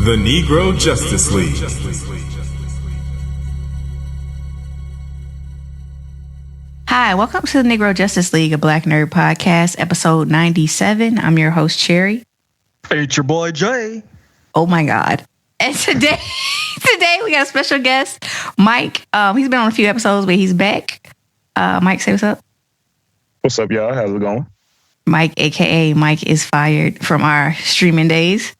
The Negro Justice League. Hi, welcome to the Negro Justice League, a Black Nerd podcast, episode 97. I'm your host, Cherry. It's your boy, Jay. Oh my God. And today we got a special guest, Mike. He's been on a few episodes, but he's back. Mike, say what's up. What's up, y'all? How's it going? Mike, a.k.a. Mike is fired from our streaming days.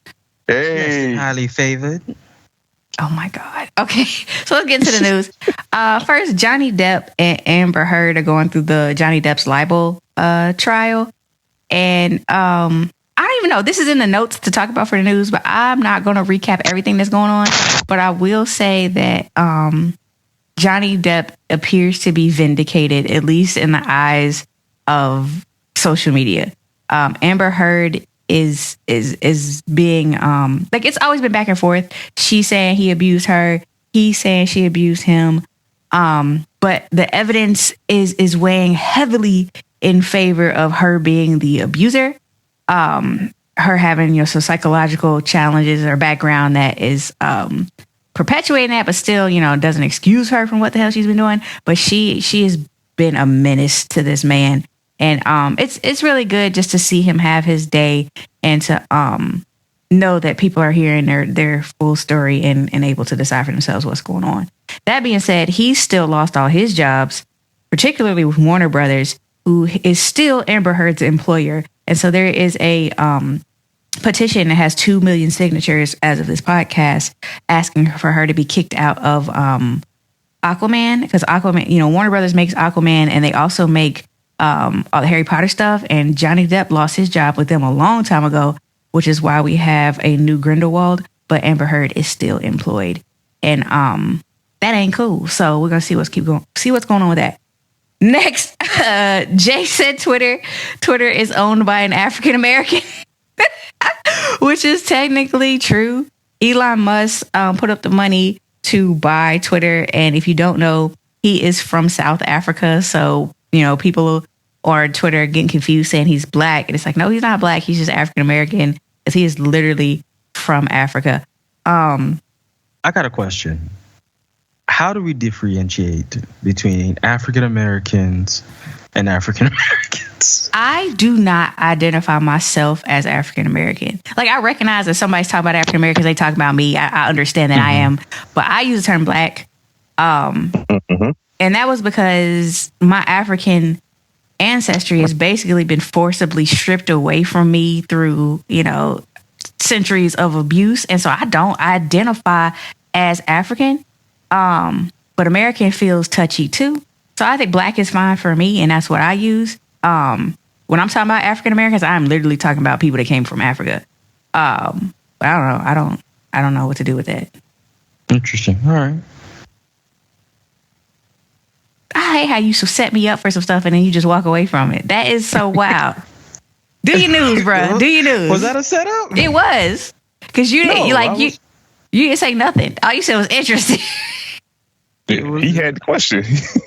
Hey. Yes, highly favored. Oh my God. Okay, so let's get into the news. First, Johnny Depp and Amber Heard are going through the Johnny Depp's libel trial. And I don't even know. This is in the notes to talk about for the news, but I'm not going to recap everything that's going on. But I will say that Johnny Depp appears to be vindicated, at least in the eyes of social media. Amber Heard is being like, it's always been back and forth. She's saying he abused her. He's saying she abused him. But the evidence is weighing heavily in favor of her being the abuser. Her having, some psychological challenges or background that is perpetuating that, but still, doesn't excuse her from what the hell she's been doing. But she has been a menace to this man. And it's really good just to see him have his day and to know that people are hearing their full story and able to decide for themselves what's going on. That being said, he's still lost all his jobs, particularly with Warner Brothers, who is still Amber Heard's employer. And so there is a petition that has 2 million signatures as of this podcast asking for her to be kicked out of Aquaman, because Aquaman, Warner Brothers makes Aquaman, and they also make all the Harry Potter stuff, and Johnny Depp lost his job with them a long time ago, which is why we have a new Grindelwald, but Amber Heard is still employed, and that ain't cool. So we're gonna see what's going on with that. Next, Jay said Twitter is owned by an African American, which is technically true. Elon Musk put up the money to buy Twitter, and if you don't know, he is from South Africa, so people on Twitter are getting confused saying he's black. And it's like, no, he's not black. He's just African American, because he is literally from Africa. I got a question. How do we differentiate between African Americans and African Americans? I do not identify myself as African American. Like, I recognize that somebody's talking about African Americans, they talk about me. I understand that I am, but I use the term black. And that was because my African ancestry has basically been forcibly stripped away from me through, centuries of abuse. And so I don't identify as African. But American feels touchy too. So I think black is fine for me, and that's what I use. When I'm talking about African Americans, I'm literally talking about people that came from Africa. But I don't know. I don't know what to do with that. Interesting. All right. I hate how you set me up for some stuff and then you just walk away from it. That is so wild. Do your news, bro. Do your news. Was that a setup? It was. Because you didn't say nothing. All you said was interesting. He had the question.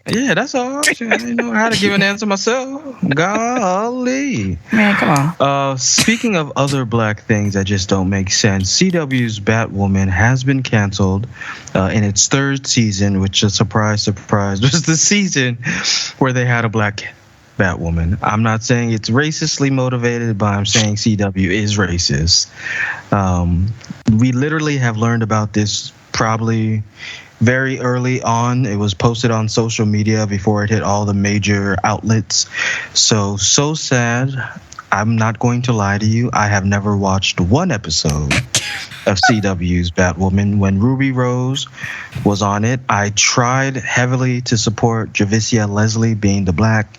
Yeah, that's all. I didn't know how to give an answer myself. Golly. Man, come on. Speaking of other black things that just don't make sense, CW's Batwoman has been canceled in its third season, which is surprise, was the season where they had a black Batwoman. I'm not saying it's racistly motivated, but I'm saying CW is racist. We literally have learned about this probably very early on. It was posted on social media before it hit all the major outlets. So sad. I'm not going to lie to you. I have never watched one episode of CW's Batwoman. When Ruby Rose was on it, I tried heavily to support Javicia Leslie being the black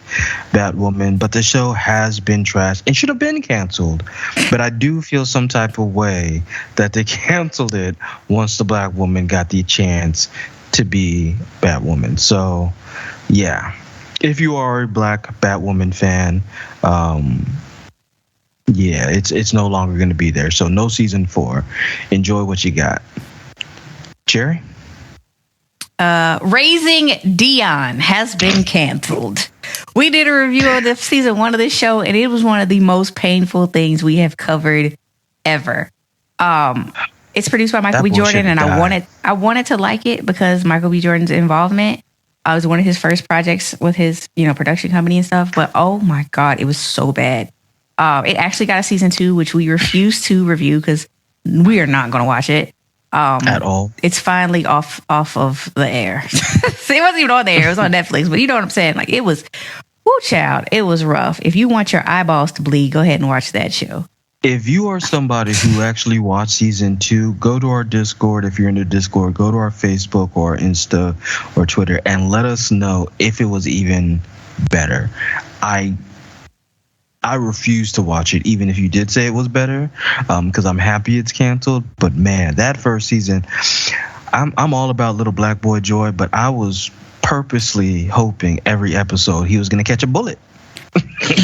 Batwoman, but the show has been trashed and should have been canceled. But I do feel some type of way that they canceled it once the black woman got the chance to be Batwoman. So, yeah. If you are a black Batwoman fan, yeah, it's no longer going to be there. So no season 4. Enjoy what you got. Jerry? Raising Dion has been canceled. We did a review of the season 1 of this show, and it was one of the most painful things we have covered ever. It's produced by Michael That B. boy Jordan, should've and died. I wanted to like it because Michael B. Jordan's involvement. It was one of his first projects with his, production company and stuff. But oh my god, it was so bad. It actually got a season 2, which we refuse to review because we are not going to watch it At all. It's finally off of the air. So it wasn't even on the air; it was on Netflix. But you know what I'm saying? Like it was, whoo, child, it was rough. If you want your eyeballs to bleed, go ahead and watch that show. If you are somebody who actually watched season 2, go to our Discord. If you're in the Discord, go to our Facebook or Insta or Twitter and let us know if it was even better. I refuse to watch it, even if you did say it was better, because I'm happy it's canceled. But man, that first season, I'm all about little black boy joy, but I was purposely hoping every episode he was going to catch a bullet.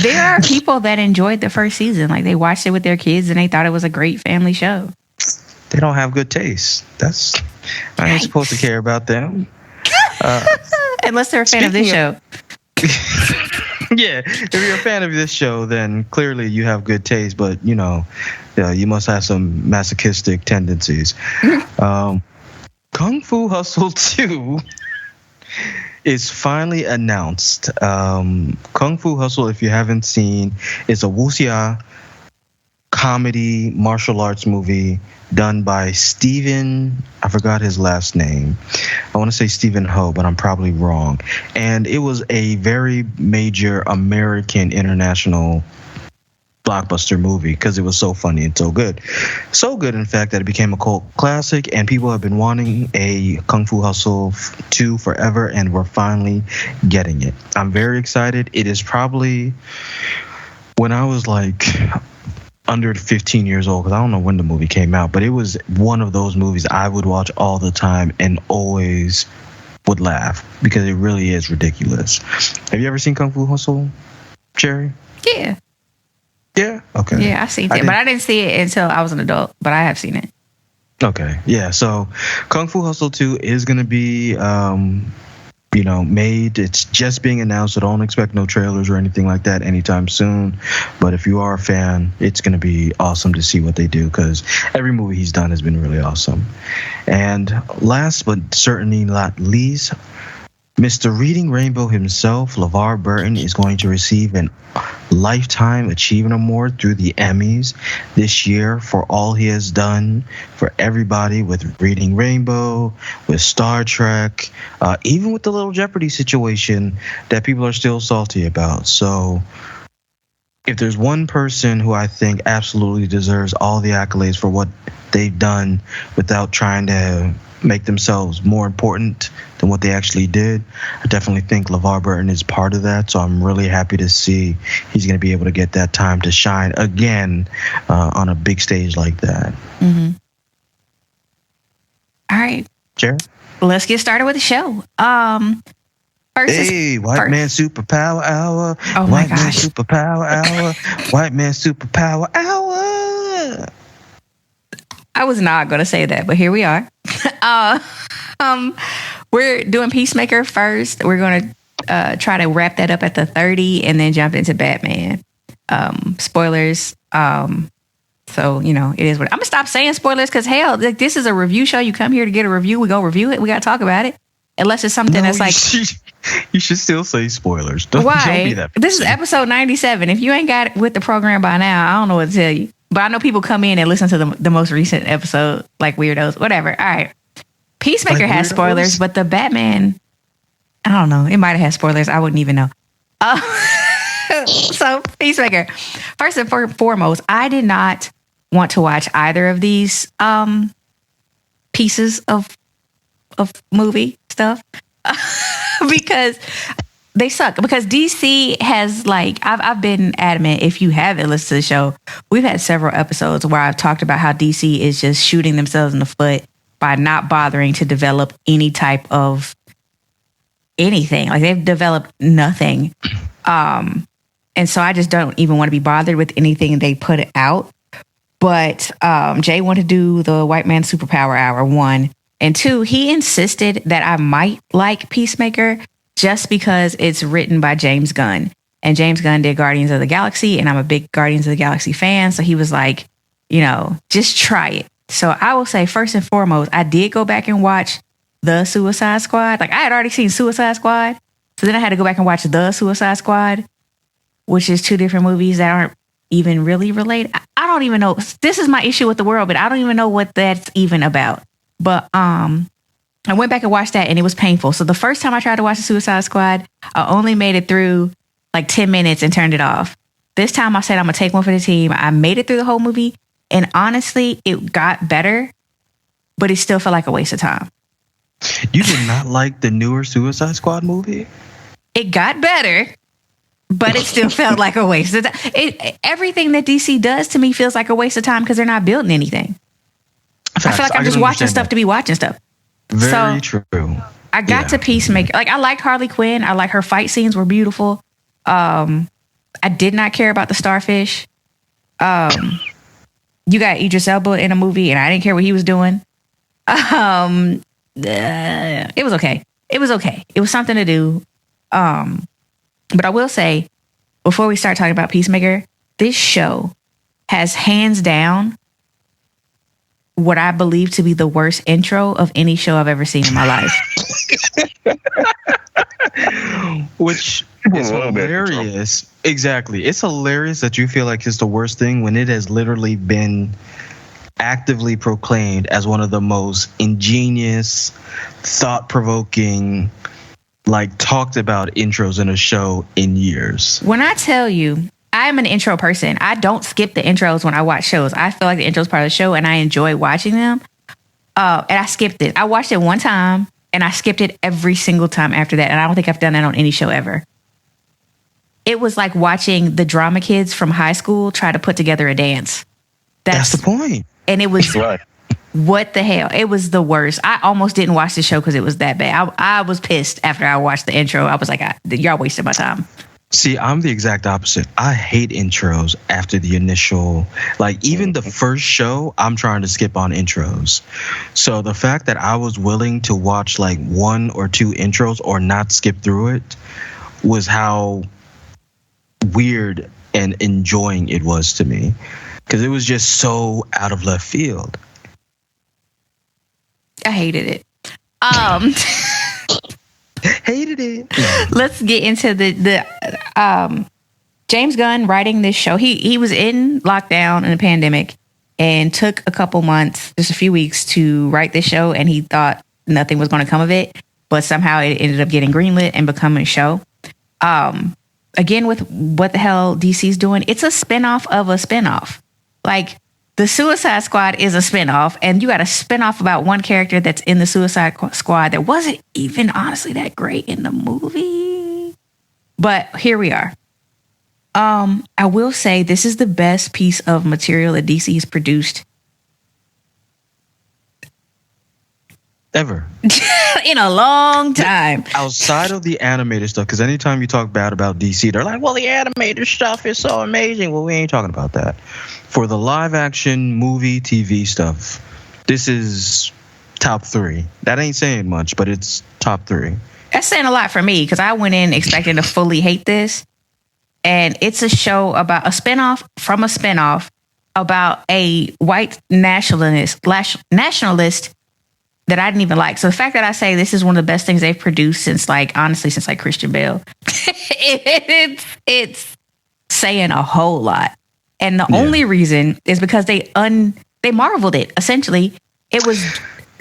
There are people that enjoyed the first season. Like they watched it with their kids and they thought it was a great family show. They don't have good taste. I ain't supposed to care about them. Unless they're a fan of this show. Yeah, if you're a fan of this show, then clearly you have good taste, but you must have some masochistic tendencies. Kung Fu Hustle 2 is finally announced. Kung Fu Hustle, if you haven't seen, is a wuxia comedy martial arts movie done by Stephen, I forgot his last name. I want to say Stephen Ho, but I'm probably wrong. And it was a very major American international blockbuster movie because it was so funny and so good. So good, in fact, that it became a cult classic, and people have been wanting a Kung Fu Hustle 2 forever, and we're finally getting it. I'm very excited. It is probably, when I was like under 15 years old, because I don't know when the movie came out, but it was one of those movies I would watch all the time and always would laugh because it really is ridiculous. Have you ever seen Kung Fu Hustle, Cherry? Yeah. Yeah? Okay. Yeah, I've seen it, but I didn't see it until I was an adult, but I have seen it. Okay. Yeah, so Kung Fu Hustle 2 is going to be made. It's just being announced, so don't expect no trailers or anything like that anytime soon. But if you are a fan, it's going to be awesome to see what they do because every movie he's done has been really awesome. And last but certainly not least, Mr. Reading Rainbow himself, Levar Burton, is going to receive an Lifetime Achievement Award through the Emmys this year for all he has done for everybody with Reading Rainbow, with Star Trek, even with the Little Jeopardy situation that people are still salty about. So if there's one person who I think absolutely deserves all the accolades for what they've done without trying to make themselves more important than what they actually did, I definitely think LeVar Burton is part of that. So I'm really happy to see he's going to be able to get that time to shine again on a big stage like that. Mm-hmm. All right. Jared? Let's get started with the show. White man superpower hour. Oh my White man gosh. superpower hour. White man superpower hour. I was not going to say that, but here we are. We're doing Peacemaker first. We're going to try to wrap that up at the 30 and then jump into Batman. Spoilers. So, it is what I'm going to stop saying spoilers because, hell, this is a review show. You come here to get a review. We go review it. We got to talk about it. Unless it's something that's like... You should still say spoilers. Don't be that person. This is episode 97. If you ain't got it with the program by now, I don't know what to tell you. But I know people come in and listen to the most recent episode, like weirdos, whatever. All right. Peacemaker like has weirdos? spoilers, but the Batman, I don't know. It might have had spoilers. I wouldn't even know. So Peacemaker, first and foremost, I did not want to watch either of these pieces of movie stuff because they suck. Because DC has I've been adamant. If you haven't listened to the show, we've had several episodes where I've talked about how DC is just shooting themselves in the foot by not bothering to develop any type of anything. Like they've developed nothing. And so I just don't even want to be bothered with anything they put out. But Jay wanted to do the White Man Superpower Hour 1. And 2, he insisted that I might like Peacemaker just because it's written by James Gunn. And James Gunn did Guardians of the Galaxy, and I'm a big Guardians of the Galaxy fan. So he was like, just try it. So I will say, first and foremost, I did go back and watch The Suicide Squad. Like, I had already seen Suicide Squad. So then I had to go back and watch The Suicide Squad, which is two different movies that aren't even really related. I don't even know. This is my issue with the world, but I don't even know what that's even about. But I went back and watched that, and it was painful. So the first time I tried to watch The Suicide Squad, I only made it through like 10 minutes and turned it off. This time I said I'm going to take one for the team. I made it through the whole movie, and honestly, it got better, but it still felt like a waste of time. You did not like the newer Suicide Squad movie? It got better, but it still felt like a waste of time. Everything that DC does to me feels like a waste of time because they're not building anything. Facts. I feel like I'm just watching stuff to be watching stuff. Very true. I got to Peacemaker. Like, I liked Harley Quinn. I like her fight scenes were beautiful. I did not care about the starfish. You got Idris Elba in a movie, and I didn't care what he was doing. It was okay. It was okay. It was something to do. But I will say, before we start talking about Peacemaker, this show has hands down what I believe to be the worst intro of any show I've ever seen in my life. Which is hilarious. Exactly. It's hilarious that you feel like it's the worst thing when it has literally been actively proclaimed as one of the most ingenious, thought-provoking, like, talked about intros in a show in years. When I tell you, I'm an intro person. I don't skip the intros when I watch shows. I feel like the intro is part of the show, and I enjoy watching them. And I skipped it. I watched it one time, and I skipped it every single time after that. And I don't think I've done that on any show ever. It was like watching the drama kids from high school try to put together a dance. That's the point. And it was, Right. what the hell? It was the worst. I almost didn't watch the show because it was that bad. I was pissed after I watched the intro. I was like, y'all wasted my time. See, I'm the exact opposite. I hate intros after the initial, like, even the first show, I'm trying to skip on intros. So the fact that I was willing to watch like one or two intros or not skip through it was how weird and enjoying it was to me, because it was just so out of left field. I hated it. Hated it. Let's get into the James Gunn writing this show. He was in lockdown in the pandemic and took a couple months, just a few weeks, to write this show, and he thought nothing was going to come of it, but somehow it ended up getting greenlit and becoming a show. Again, with what the hell DC's doing, it's a spinoff of a spinoff. Like, the Suicide Squad is a spinoff, and you got a spinoff about one character that's in the Suicide Squad that wasn't even honestly that great in the movie. But here we are. I will say this is the best piece of material that DC's produced ever in a long time. Outside of the animated stuff, because anytime you talk bad about DC, they're like, well, the animated stuff is so amazing. Well, we ain't talking about that. For the live action movie TV stuff, this is top 3. That ain't saying much, but it's top 3. That's saying a lot for me, because I went in expecting to fully hate this. And it's a show about a spinoff from a spinoff about a white nationalist that I didn't even like. So the fact that I say this is one of the best things they've produced since Christian Bale, it's saying a whole lot. And the only reason is because they marveled it. Essentially, it was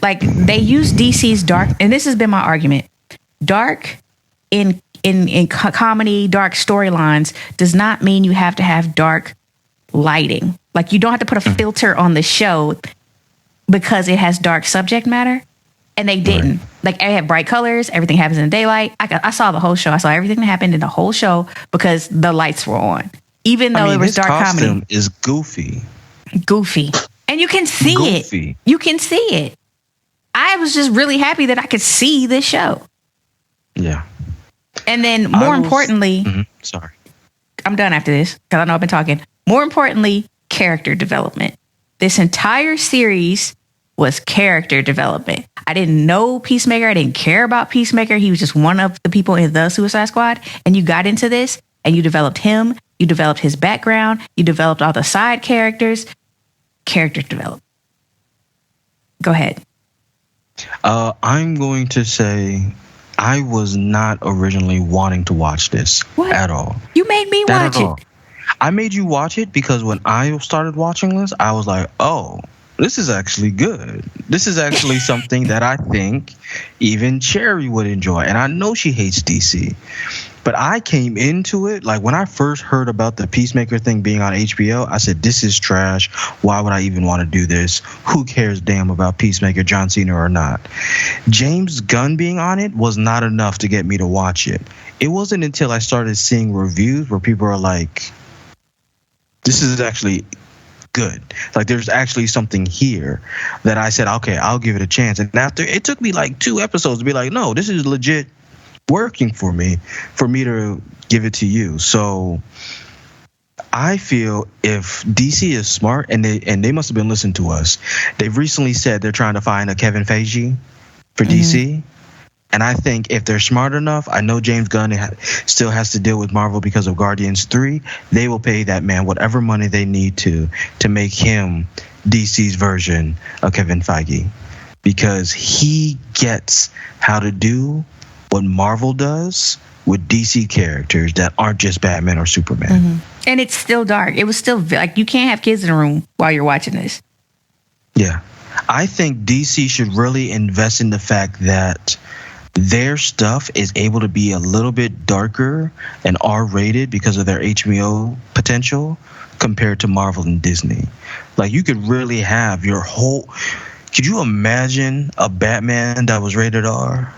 like they used DC's dark, and this has been my argument. Dark in comedy, dark storylines does not mean you have to have dark lighting. Like, you don't have to put a filter on the show because it has dark subject matter. And they didn't. Right. Like, I had bright colors. Everything happens in the daylight. I saw the whole show. I saw everything that happened in the whole show because the lights were on. Even though it was dark comedy. His costume is goofy. And you can see it. You can see it. I was just really happy that I could see this show. Yeah. And then more importantly, sorry, I'm done after this because I know I've been talking. More importantly, character development. This entire series was character development. I didn't know Peacemaker. I didn't care about Peacemaker. He was just one of the people in the Suicide Squad. And you got into this and you developed him. You developed his background. You developed all the side characters. Character development. Go ahead. I'm going to say I was not originally wanting to watch this at all. You made me watch it. I made you watch it because when I started watching this, I was like, oh, this is actually good. This is actually something that I think even Cherry would enjoy. And I know she hates DC. But I came into it, like when I first heard about the Peacemaker thing being on HBO, I said, this is trash. Why would I even want to do this? Who cares damn about Peacemaker, John Cena or not? James Gunn being on it was not enough to get me to watch it. It wasn't until I started seeing reviews where people are like, this is actually good. Like there's actually something here that I said, okay, I'll give it a chance. And after it took me like 2 episodes to be like, no, this is legit working for me to give it to you. So I feel if DC is smart and they must have been listening to us, they've recently said they're trying to find a Kevin Feige for DC. And I think if they're smart enough, I know James Gunn still has to deal with Marvel because of Guardians 3. They will pay that man whatever money they need to make him DC's version of Kevin Feige, because he gets how to do what Marvel does with DC characters that aren't just Batman or Superman. And it's still dark. It was still like you can't have kids in the room while you're watching this. Yeah. I think DC should really invest in the fact that their stuff is able to be a little bit darker and R-rated because of their HBO potential compared to Marvel and Disney. Like you could really have your whole... Could you imagine a Batman that was rated R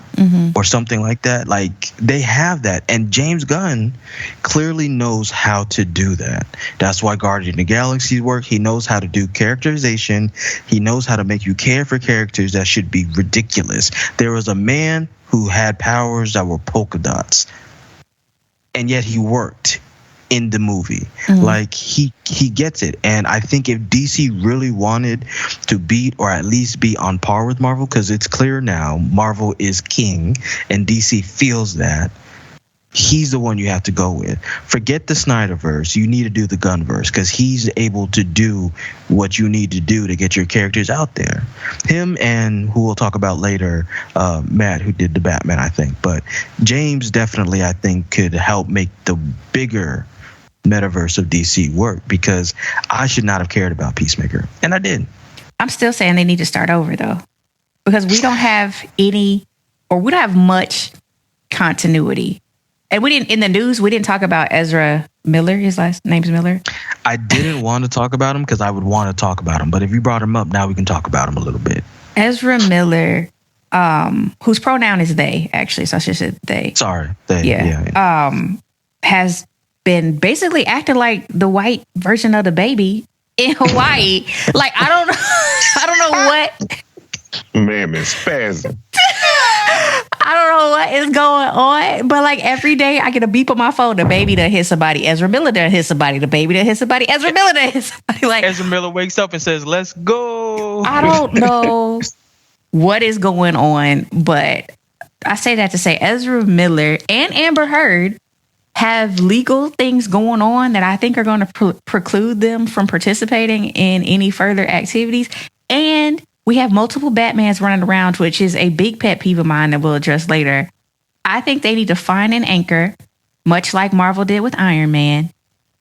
or something like that? Like they have that. And James Gunn clearly knows how to do that. That's why Guardian of the Galaxy work. He knows how to do characterization. He knows how to make you care for characters that should be ridiculous. There was a man who had powers that were polka dots, and yet he worked in the movie. Like he gets it. And I think if DC really wanted to beat or at least be on par with Marvel, because it's clear now Marvel is king and DC feels that, he's the one you have to go with. Forget the Snyderverse. You need to do the Gunverse because he's able to do what you need to do to get your characters out there. Him and who we'll talk about later, Matt, who did the Batman, I think. But James definitely, I think, could help make the bigger metaverse of DC work, because I should not have cared about Peacemaker, and I did. I'm still saying they need to start over though, because we don't have any, or we don't have much continuity. And we didn't, in the news, we didn't talk about Ezra Miller. His last name's Miller. I didn't want to talk about him because I would want to talk about him, but if you brought him up, now we can talk about him a little bit. Ezra Miller, whose pronoun is they, actually, so I should say they. Sorry, they. Yeah. Has been basically acting like the white version of the baby in Hawaii. Like I don't know what. Man, been spazzing. I don't know what is going on, but like every day I get a beep on my phone. The baby that hit somebody, Ezra Miller that hit somebody. The baby that hit somebody, Ezra Miller that hit somebody. Like Ezra Miller wakes up and says, "Let's go." I don't know what is going on, but I say that to say Ezra Miller and Amber Heard have legal things going on that I think are going to preclude them from participating in any further activities. And we have multiple Batmans running around, which is a big pet peeve of mine that we'll address later. I think they need to find an anchor, much like Marvel did with Iron Man,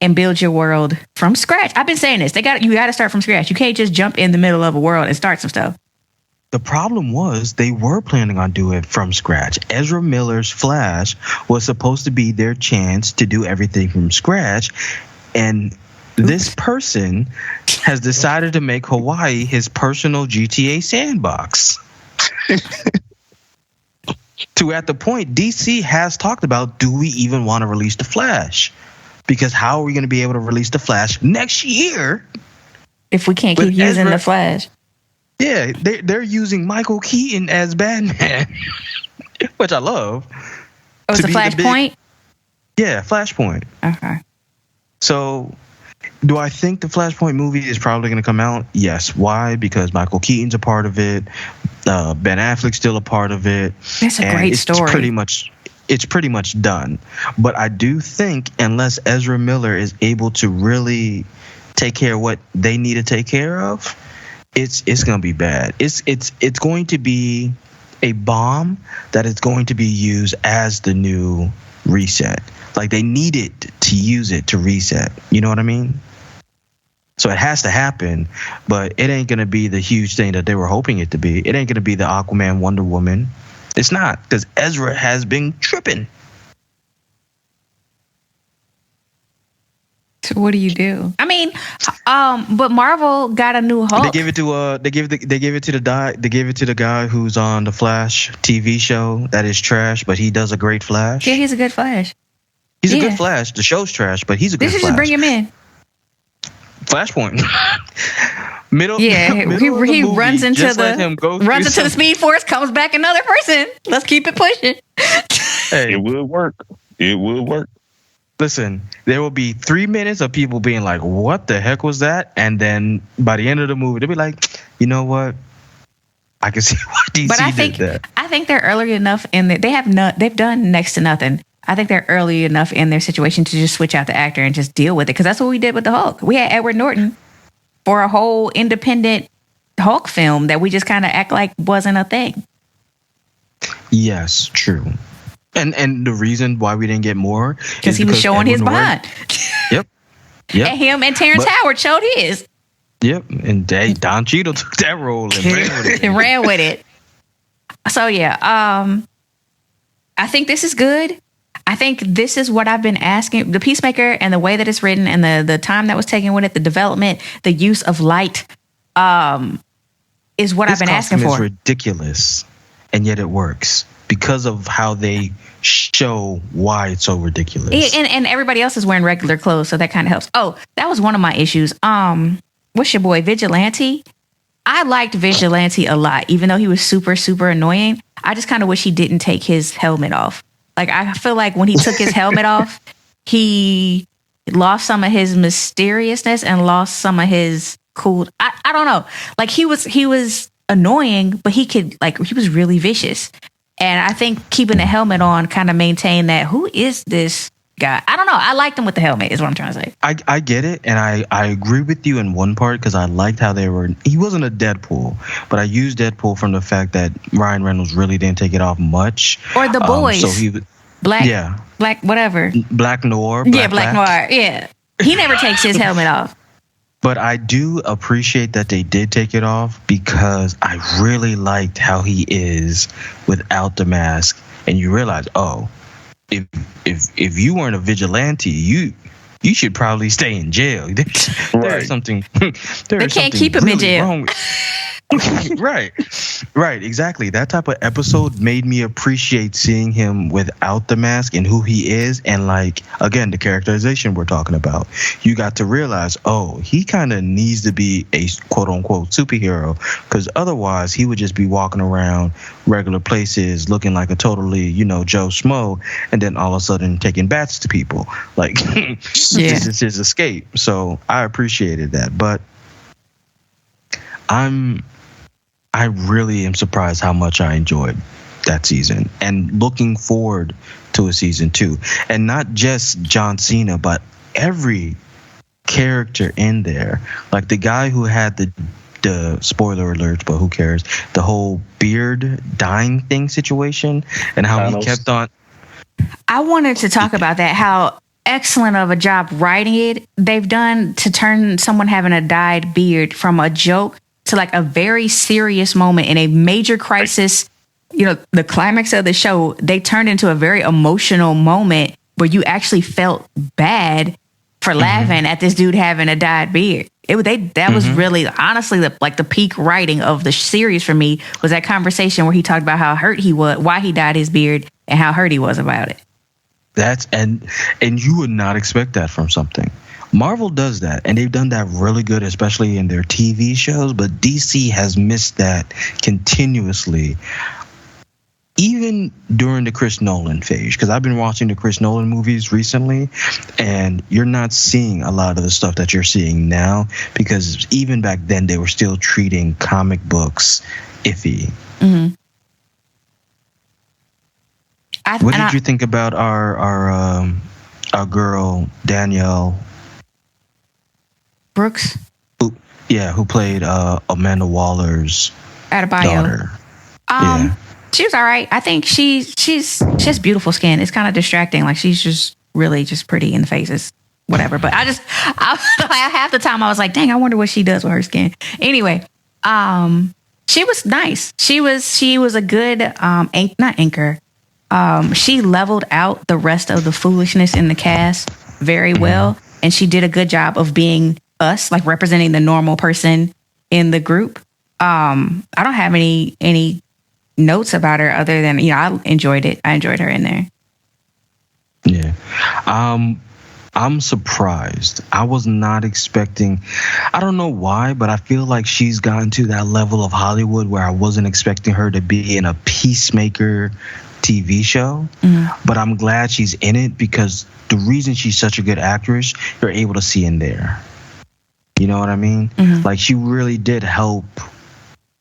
and build your world from scratch. I've been saying this. You got to start from scratch. You can't just jump in the middle of a world and start some stuff. The problem was they were planning on doing it from scratch. Ezra Miller's Flash was supposed to be their chance to do everything from scratch. And this person has decided to make Hawaii his personal GTA sandbox. To at the point, DC has talked about, do we even want to release the Flash? Because how are we going to be able to release the Flash next year if we can't keep using the Flash? Yeah, they're using Michael Keaton as Batman, which I love. Oh, it's a Flashpoint? Yeah, Flashpoint. Okay. So, do I think the Flashpoint movie is probably going to come out? Yes. Why? Because Michael Keaton's a part of it. Ben Affleck's still a part of it. That's a great story. It's pretty much done. But I do think unless Ezra Miller is able to really take care of what they need to take care of, it's gonna be bad. It's going to be a bomb that is going to be used as the new reset. Like they needed to use it to reset. You know what I mean? So it has to happen, but it ain't gonna be the huge thing that they were hoping it to be. It ain't gonna be the Aquaman, Wonder Woman. It's not, because Ezra has been tripping. So what do you do? I mean, but Marvel got a new Hulk. They gave it to the guy who's on the Flash TV show that is trash, but he does a great Flash. Yeah, he's a good Flash. He's a good Flash. The show's trash, but he's a good They should Flash. just bring him in. Flashpoint. middle. Yeah, middle he of the runs movie, into just let him go runs through into the Speed Force, comes back another person. Let's keep it pushing. Hey, It would work. It would work. listen, there will be 3 minutes of people being like, "What the heck was that?" And then by the end of the movie, they'll be like, "You know what? I can see why DC But did that." I think they're early enough in that they've done next to nothing. I think they're early enough in their situation to just switch out the actor and just deal with it, because that's what we did with the Hulk. We had Edward Norton for a whole independent Hulk film that we just kind of act like wasn't a thing. Yes, true. And the reason why we didn't get more Because he was showing his behind. Yep. And him and Terrence Howard showed his. Yep. And Don Cheadle took that role and ran with it. And ran with it. So yeah, I think this is good. I think this is what I've been asking. The Peacemaker and the way that it's written and the time that was taken with it, the development, the use of light, is what I've been asking for. It's ridiculous, and yet it works because of how they show why it's so ridiculous. And everybody else is wearing regular clothes, so that kind of helps. Oh, that was one of my issues. What's your boy, Vigilante? I liked Vigilante a lot, even though he was super, super annoying. I just kind of wish he didn't take his helmet off. Like, I feel like when he took his helmet off, he lost some of his mysteriousness and lost some of his cool. I don't know. Like, he was annoying, but he was really vicious. And I think keeping the helmet on kind of maintained that. Who is this guy? I don't know. I liked him with the helmet, is what I'm trying to say. I get it, and I agree with you in one part, because I liked how he wasn't a Deadpool, but I used Deadpool from the fact that Ryan Reynolds really didn't take it off much. Or the boys. So he Black whatever. Black Noir. Black Noir. Yeah. He never takes his helmet off. But I do appreciate that they did take it off, because I really liked how he is without the mask. And you realize, oh, if you weren't a vigilante, you should probably stay in jail. There's something. They can't keep him in jail. Right, exactly. That type of episode made me appreciate seeing him without the mask and who he is, and like, again, the characterization we're talking about. You got to realize, oh, he kind of needs to be a quote unquote superhero, because otherwise he would just be walking around regular places looking like a totally, Joe Schmo, and then all of a sudden taking bats to people. Like, this is his escape. So I appreciated that, but I really am surprised how much I enjoyed that season, and looking forward to a season 2. And not just John Cena, but every character in there. Like the guy who had the spoiler alert, but who cares? The whole beard dyeing thing situation, and how he kept on. I wanted to talk about that, how excellent of a job writing it they've done to turn someone having a dyed beard from a joke to like a very serious moment in a major crisis. The climax of the show, they turned into a very emotional moment where you actually felt bad for laughing at this dude having a dyed beard. That was really, honestly, the peak writing of the series for me was that conversation where he talked about how hurt he was, why he dyed his beard, and how hurt he was about it. And you would not expect that from something. Marvel does that, and they've done that really good, especially in their TV shows, but DC has missed that continuously, even during the Chris Nolan phase, because I've been watching the Chris Nolan movies recently, and you're not seeing a lot of the stuff that you're seeing now, because even back then they were still treating comic books iffy. Mm-hmm. What did you think about our girl Danielle Brooks? Yeah, who played Amanda Waller's Adebayo. daughter. Yeah. She was all right. I think she has beautiful skin. It's kind of distracting. Like she's just really just pretty in the faces, whatever. But I half the time I was like, dang, I wonder what she does with her skin. Anyway, she was nice. She was a good not anchor. She leveled out the rest of the foolishness in the cast very well, and she did a good job of being us, like representing the normal person in the group. I don't have any notes about her other than, I enjoyed it. I enjoyed her in there. Yeah. I'm surprised. I was not expecting, I don't know why, but I feel like she's gotten to that level of Hollywood where I wasn't expecting her to be in a Peacemaker TV show. But I'm glad she's in it because the reason she's such a good actress, you're able to see in there. You know what I mean? Like she really did help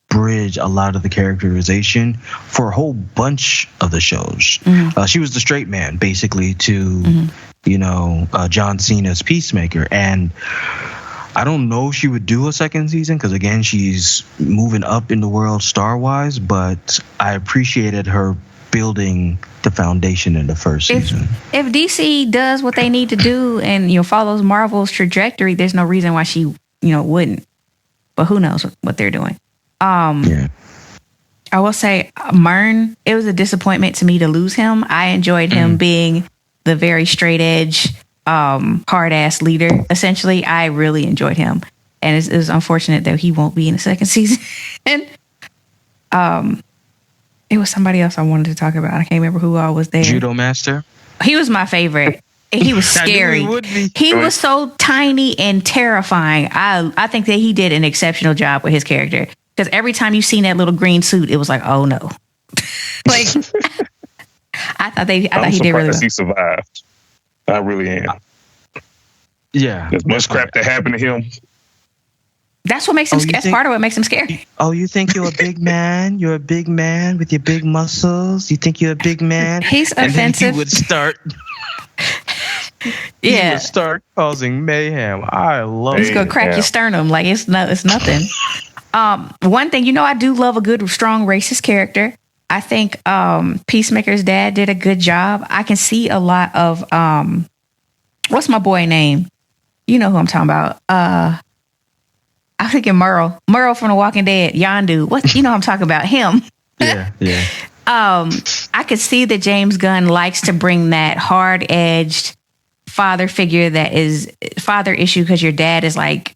bridge a lot of the characterization for a whole bunch of the shows. She was the straight man basically to John Cena's Peacemaker, and I don't know if she would do a second season because again she's moving up in the world star wise, but I appreciated her building the foundation in the first season. If DC does what they need to do and follows Marvel's trajectory, there's no reason why she wouldn't, but who knows what they're doing. I will say, Mern, it was a disappointment to me to lose him. I enjoyed him being the very straight edge, hard ass leader. Essentially, I really enjoyed him, and it's unfortunate that he won't be in the second season. And it was somebody else I wanted to talk about. I can't remember who all was there. Judo Master. He was my favorite. He was scary. He would be. He was so tiny and terrifying. I think that he did an exceptional job with his character. Because every time you seen that little green suit, it was like, oh no. Like, I thought he did really well. He survived. I really am. Yeah. As much crap that happened to him. That's what makes him. That's part of what makes him scary. Oh, you think you're a big man? You're a big man with your big muscles. You think you're a big man? He's offensive. And then he would start. Yeah. He would start causing mayhem. I love. He's gonna crack your sternum like it's nothing. One thing, I do love a good, strong racist character. I think Peacemaker's dad did a good job. I can see a lot of what's my boy name? You know who I'm talking about. I'm thinking Merle from The Walking Dead. Yondu. What? I'm talking about him. Yeah. I could see that James Gunn likes to bring that hard-edged father figure that is father issue because your dad is like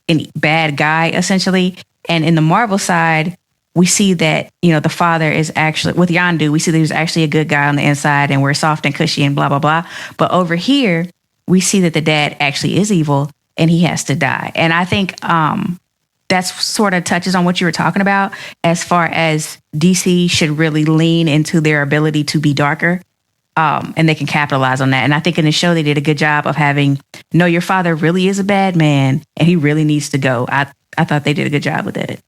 a bad guy essentially. And in the Marvel side, we see that, the father is actually, with Yondu, we see that he's actually a good guy on the inside and we're soft and cushy and blah, blah, blah. But over here, we see that the dad actually is evil and he has to die. And I think that's sort of touches on what you were talking about as far as DC should really lean into their ability to be darker. And they can capitalize on that. And I think in the show, they did a good job of having, no, your father really is a bad man and he really needs to go. I thought they did a good job with it.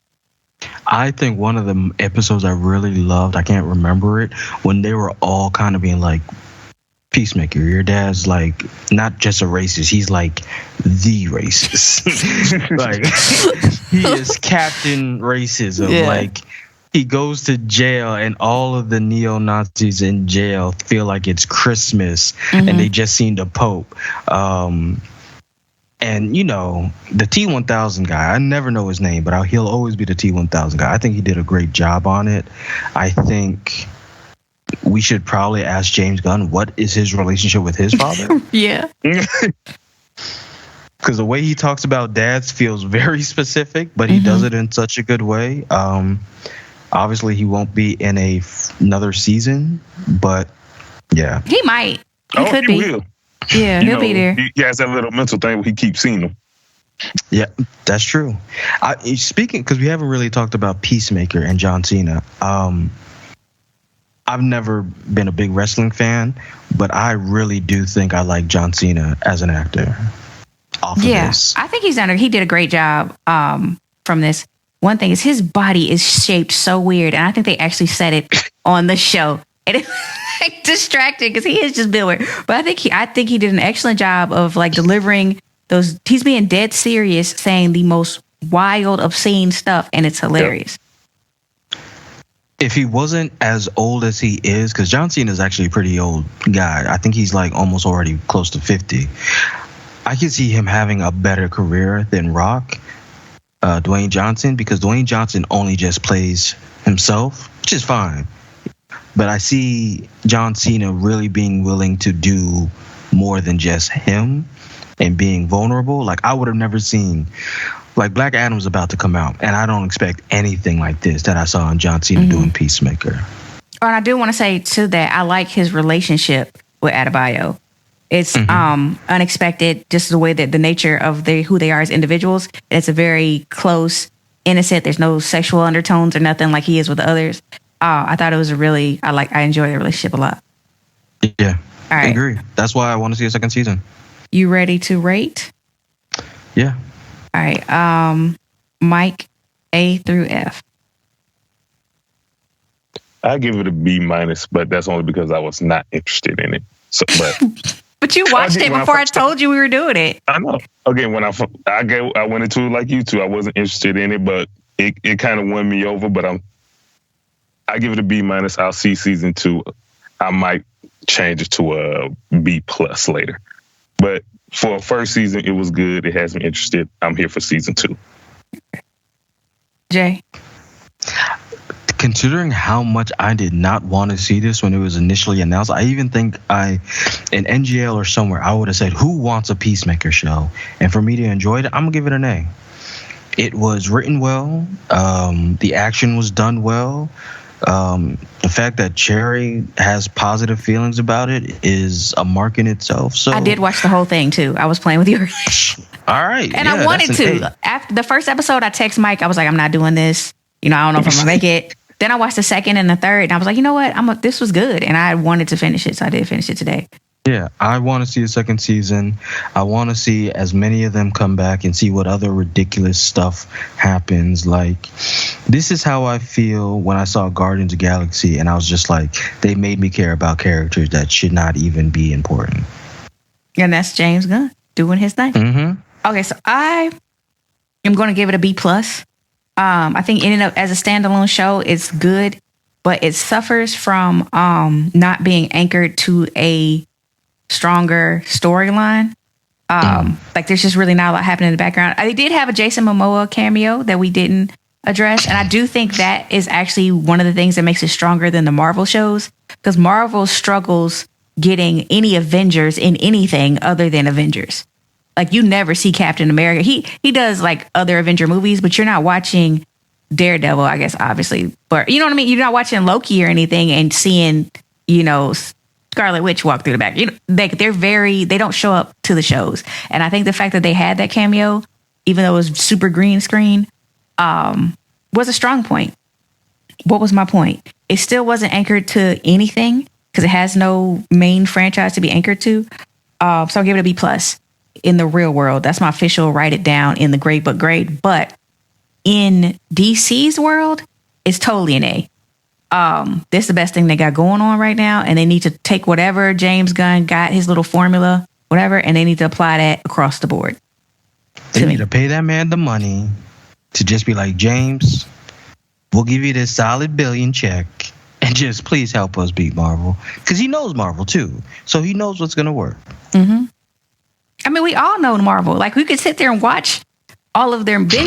I think one of the episodes I really loved, I can't remember it, when they were all kind of being like, Peacemaker, your dad's like not just a racist, he's like the racist. Like he is Captain Racism. Yeah. Like he goes to jail and all of the neo-Nazis in jail feel like it's Christmas and they just seen the Pope. And, the T-1000 guy, I never know his name, but he'll always be the T-1000 guy. I think he did a great job on it. I think we should probably ask James Gunn, what is his relationship with his father? Yeah. Because the way he talks about dads feels very specific, but he does it in such a good way. Obviously, he won't be in another season, but yeah. He might. He could be. Will. Yeah, he'll be there. He has that little mental thing where he keeps seeing them. Yeah, that's true. Speaking, because we haven't really talked about Peacemaker and John Cena. I've never been a big wrestling fan, but I really do think I like John Cena as an actor. Off of this. I think he did a great job from this. One thing is his body is shaped so weird, and I think they actually said it on the show. And it's like distracting because he is just Bill weird. But I think he did an excellent job of like delivering those. He's being dead serious, saying the most wild, obscene stuff, and it's hilarious. If he wasn't as old as he is, because John Cena is actually a pretty old guy. I think he's like almost already close to 50. I could see him having a better career than Rock, Dwayne Johnson, because Dwayne Johnson only just plays himself, which is fine. But I see John Cena really being willing to do more than just him and being vulnerable. Like, I would have never seen, like, Black Adam's about to come out, and I don't expect anything like this that I saw in John Cena doing Peacemaker. Oh, and I do want to say to that, I like his relationship with Adebayo. It's unexpected, just the way that the nature of who they are as individuals. It's a very close, innocent. There's no sexual undertones or nothing like he is with the others. I thought it was I enjoy the relationship a lot. Yeah, all right. I agree. That's why I want to see a second season. You ready to rate? Yeah. All right. Mike, A through F. I give it a B minus, but that's only because I was not interested in it. So, but you watched it before I told you we were doing it. I know. Again, when I went into it like you two, I wasn't interested in it, but it kind of won me over. But I give it a B minus. I'll see season 2. I might change it to a B plus later. But for a first season, it was good. It has me interested. I'm here for season 2. Jay? Considering how much I did not want to see this when it was initially announced, I even think in NGL or somewhere, I would have said, who wants a Peacemaker show? And for me to enjoy it, I'm going to give it an A. It was written well. The action was done well. The fact that Cherry has positive feelings about it is a mark in itself. So I did watch the whole thing too. I was playing with you. All right. And I wanted to. After the first episode, I text Mike. I was like, I'm not doing this. I don't know if I'm going to make it. Then I watched the second and the third, and I was like, you know what? This was good, and I wanted to finish it, so I did finish it today. Yeah, I want to see a second season. I want to see as many of them come back and see what other ridiculous stuff happens. Like, this is how I feel when I saw Guardians of the Galaxy, and I was just like, they made me care about characters that should not even be important. And that's James Gunn doing his thing. Mm-hmm. Okay, so I am going to give it a B plus. I think in and of as a standalone show, it's good, but it suffers from not being anchored to a stronger storyline. Like, there's just really not a lot happening in the background. They did have a Jason Momoa cameo that we didn't address, and I do think that is actually one of the things that makes it stronger than the Marvel shows, because Marvel struggles getting any Avengers in anything other than Avengers. Like, you never see Captain America. He does like other Avenger movies, but you're not watching Daredevil, I guess, obviously. But you know what I mean? You're not watching Loki or anything and seeing, Scarlet Witch walk through the back. They don't show up to the shows. And I think the fact that they had that cameo, even though it was super green screen, was a strong point. What was my point? It still wasn't anchored to anything because it has no main franchise to be anchored to. So I'll give it a B plus. In the real world, that's my official write it down in the great but grade. But in DC's world, it's totally an A. This is the best thing they got going on right now, and they need to take whatever James Gunn got, his little formula, whatever, and they need to apply that across the board. They need to pay that man the money to just be like, James, we'll give you this solid $1 billion check, and just please help us beat Marvel, because he knows Marvel too, so he knows what's gonna work. Mm-hmm. I mean, we all know Marvel. Like, we could sit there and binge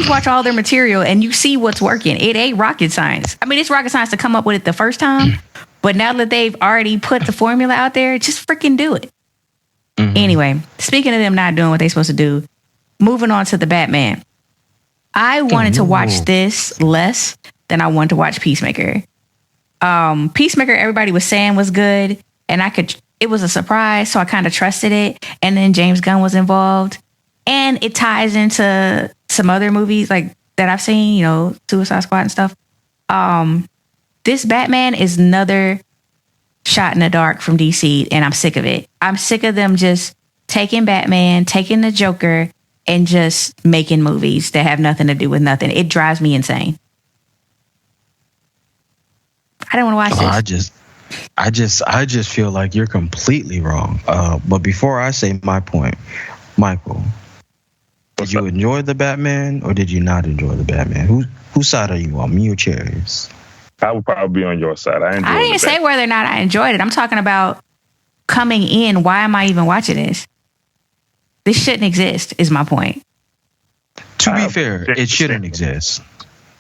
watch all their material, and you see what's working. It ain't rocket science. I mean, it's rocket science to come up with it the first time, but now that they've already put the formula out there, just freaking do it. Mm-hmm. Anyway, speaking of them not doing what they're supposed to do, moving on to the Batman. I wanted to watch this less than I wanted to watch Peacemaker. Peacemaker, everybody was saying was good, and it was a surprise, so I kind of trusted it. And then James Gunn was involved. And it ties into some other movies like that I've seen, Suicide Squad and stuff. This Batman is another shot in the dark from DC, and I'm sick of it. I'm sick of them just taking Batman, taking the Joker, and just making movies that have nothing to do with nothing. It drives me insane. I don't want to watch this. I just feel like you're completely wrong. But before I say my point, Michael, Did you enjoy the Batman or did you not enjoy the Batman? Whose side are you on, me or Cherries? I would probably be on your side. I didn't say whether or not I enjoyed it. I'm talking about coming in. Why am I even watching this? This shouldn't exist, is my point. To be fair, it shouldn't exist.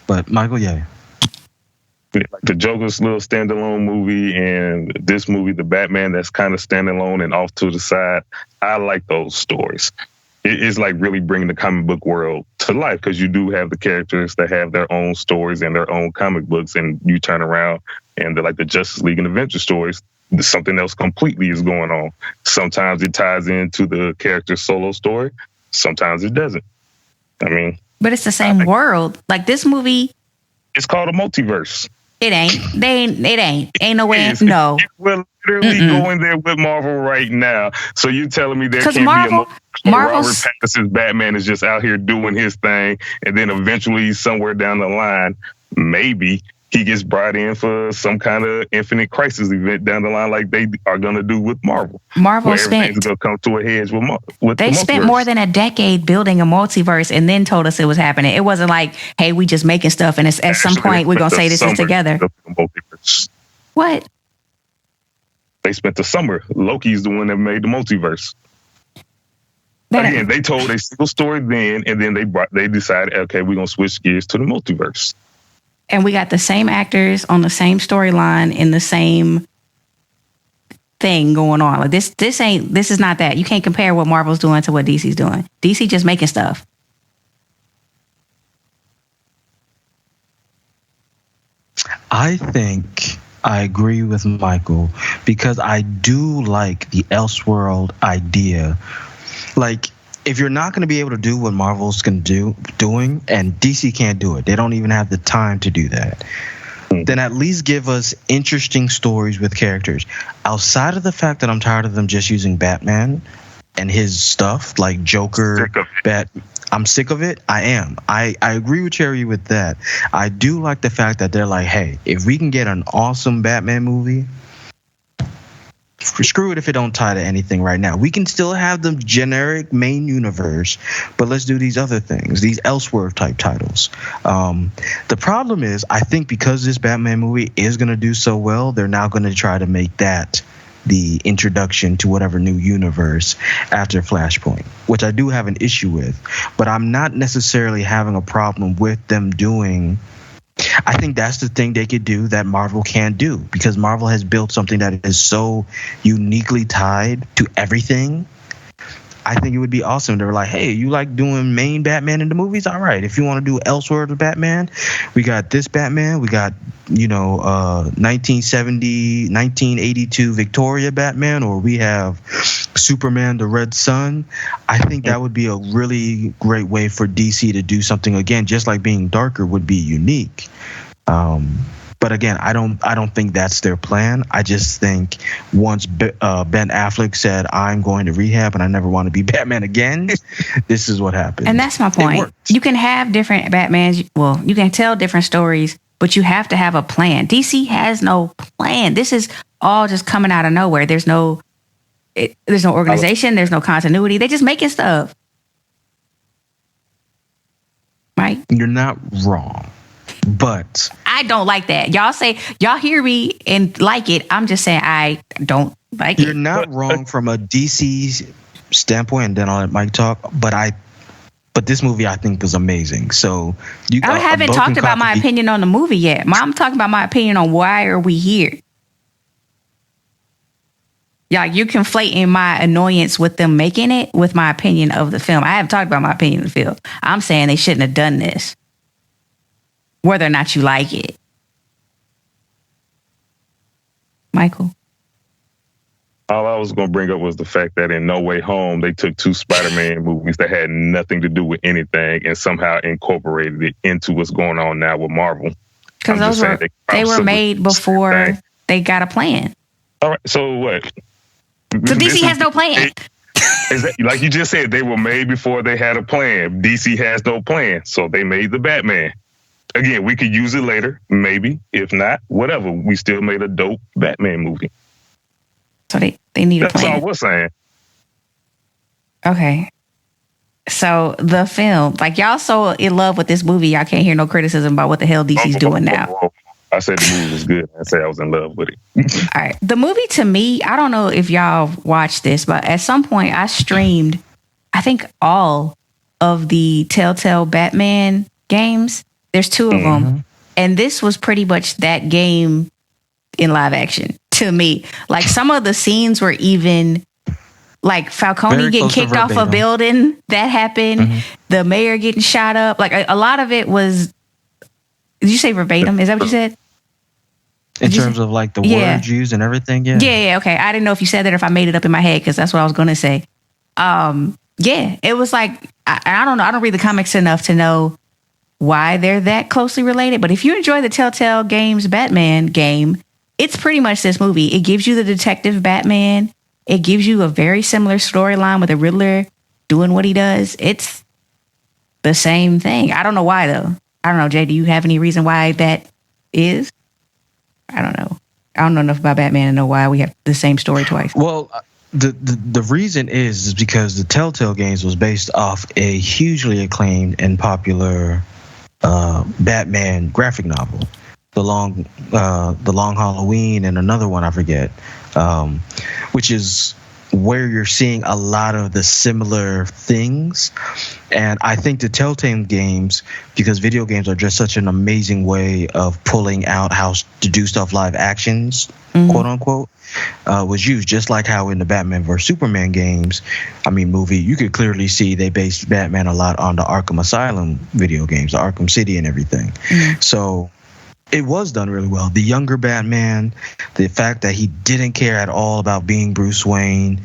But Michael, yeah. Like the Joker's little standalone movie and this movie, the Batman, that's kind of standalone and off to the side. I like those stories. It's like really bringing the comic book world to life because you do have the characters that have their own stories and their own comic books, and you turn around and they're like the Justice League and Adventure stories. Something else completely is going on. Sometimes it ties into the character's solo story. Sometimes it doesn't. I mean, but it's the same world. Like this movie, it's called a multiverse. It ain't. Ain't no way. No. We're literally going there with Marvel right now. So you telling me there can't Marvel, be a Robert Pattinson's Batman is just out here doing his thing, and then eventually somewhere down the line, maybe he gets brought in for some kind of Infinite Crisis event down the line, like they are going to do with Marvel. Marvel spent. Going to come to a head with they spent more than a decade building a multiverse and then told us it was happening. It wasn't like, hey, we just making stuff and at some point we're going to say this is together. What? They spent the summer. Loki's the one that made the multiverse. Again, they told a single story then, and then they decided, okay, we're going to switch gears to the multiverse. And we got the same actors on the same storyline in the same thing going on. Like this is not that. You can't compare what Marvel's doing to what DC's doing. DC just making stuff. I think I agree with Michael because I do like the Elseworld idea. Like, if you're not going to be able to do what Marvel's doing, and DC can't do it, they don't even have the time to do that, then at least give us interesting stories with characters. Outside of the fact that I'm tired of them just using Batman and his stuff, like Joker, I'm sick of it. I am. I agree with Cherry with that. I do like the fact that they're like, hey, if we can get an awesome Batman movie, screw it if it don't tie to anything right now. We can still have the generic main universe, but let's do these other things, these Elseworld type titles. The problem is, I think because this Batman movie is going to do so well, they're now going to try to make that the introduction to whatever new universe after Flashpoint, which I do have an issue with. But I'm not necessarily having a problem with them doing. I think that's the thing they could do that Marvel can't do, because Marvel has built something that is so uniquely tied to everything. I think it would be awesome. They're like, hey, you like doing main Batman in the movies? All right. If you want to do Elseworld with Batman, we got this Batman. We got, 1982 Victoria Batman, or we have Superman, the Red Sun. I think that would be a really great way for DC to do something again, just like being darker would be unique. But again, I don't think that's their plan. I just think once Ben Affleck said, I'm going to rehab and I never want to be Batman again, this is what happened. And that's my point. You can have different Batmans. Well, you can tell different stories, but you have to have a plan. DC has no plan. This is all just coming out of nowhere. There's no organization. There's no continuity. They're just making stuff. Right? You're not wrong. But I don't like that. Y'all hear me and like it. I'm just saying I don't like it. You're not wrong from a DC standpoint, and then I'll let Mike talk. But this movie I think was amazing. So I haven't talked about my opinion on the movie yet. I'm talking about my opinion on why are we here. Yeah, you're conflating my annoyance with them making it with my opinion of the film. I haven't talked about my opinion of the film. I'm saying they shouldn't have done this, whether or not you like it. Michael? All I was going to bring up was the fact that in No Way Home, they took two Spider-Man movies that had nothing to do with anything and somehow incorporated it into what's going on now with Marvel. Because they were made before they got a plan. All right, so what? So DC has no plan. Like you just said, they were made before they had a plan. DC has no plan, so they made the Batman. Again, we could use it later, maybe. If not, whatever. We still made a dope Batman movie. So they need a plan. That's all we're saying. Okay. So the film, like y'all so in love with this movie, y'all can't hear no criticism about what the hell DC's doing now. I said the movie was good. I said I was in love with it. All right. The movie to me, I don't know if y'all watched this, but at some point I streamed, I think all of the Telltale Batman games. There's 2 of them. And this was pretty much that game in live action to me. Like some of the scenes were even like Falcone Very getting close to kicked off a verbatim. building that happened. The mayor getting shot up. Like a lot of it was. Did you say verbatim? Is that what you said? In terms of like the words used and everything, yeah. Yeah, okay. I didn't know if you said that or if I made it up in my head because that's what I was going to say. Yeah, it was like, I don't know. I don't read the comics enough to know why they're that closely related. But if you enjoy the Telltale Games Batman game, it's pretty much this movie. It gives you the detective Batman. It gives you a very similar storyline with the Riddler doing what he does. It's the same thing. I don't know why, though. I don't know, Jay, do you have any reason why that is? I don't know. I don't know enough about Batman to know why we have the same story twice. Well, the reason is because the Telltale Games was based off a hugely acclaimed and popular Batman graphic novel, the Long Halloween, and another one I forget, which is where you're seeing a lot of the similar things. And I think the Telltale Games, because video games are just such an amazing way of pulling out how to do stuff live actions, quote unquote, was used. Just like how in the Batman vs Superman games, movie, you could clearly see they based Batman a lot on the Arkham Asylum video games, the Arkham City and everything. So it was done really well. The younger Batman, the fact that he didn't care at all about being Bruce Wayne,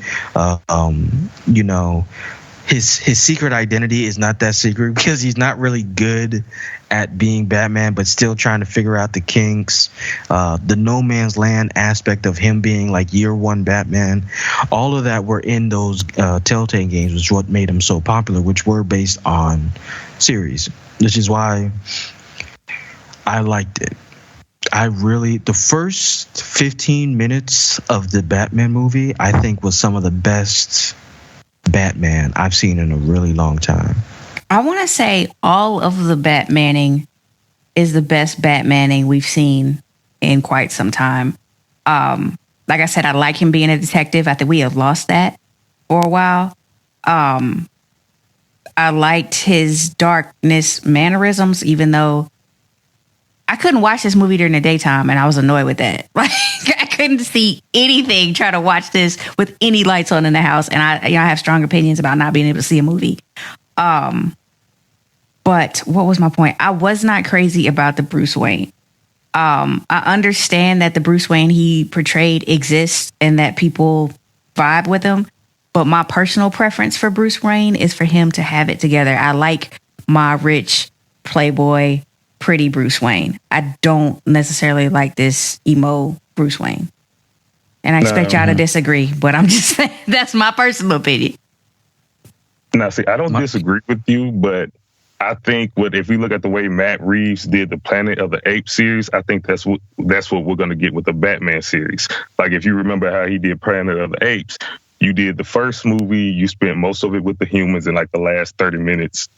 his secret identity is not that secret because he's not really good at being Batman, but still trying to figure out the kinks. The no man's land aspect of him being like year one Batman, all of that were in those Telltale games, which is what made them so popular, which were based on series, which is why I liked it. The first 15 minutes of the Batman movie, I think, was some of the best Batman I've seen in a really long time. I want to say all of the Batmaning is the best Batmaning we've seen in quite some time. Like I said, I like him being a detective. I think we have lost that for a while. I liked his darkness mannerisms, even though I couldn't watch this movie during the daytime, and I was annoyed with that. Like I couldn't see anything trying to watch this with any lights on in the house, and I have strong opinions about not being able to see a movie. But what was my point? I was not crazy about the Bruce Wayne. I understand that the Bruce Wayne he portrayed exists and that people vibe with him, but my personal preference for Bruce Wayne is for him to have it together. I like my rich playboy pretty Bruce Wayne. I don't necessarily like this emo Bruce Wayne. And I expect y'all to disagree, but I'm just saying that's my personal opinion. Now, see, I don't disagree with you, but I think if we look at the way Matt Reeves did the Planet of the Apes series, I think that's what we're going to get with the Batman series. Like, if you remember how he did Planet of the Apes, you did the first movie, you spent most of it with the humans, and like the last 30 minutes,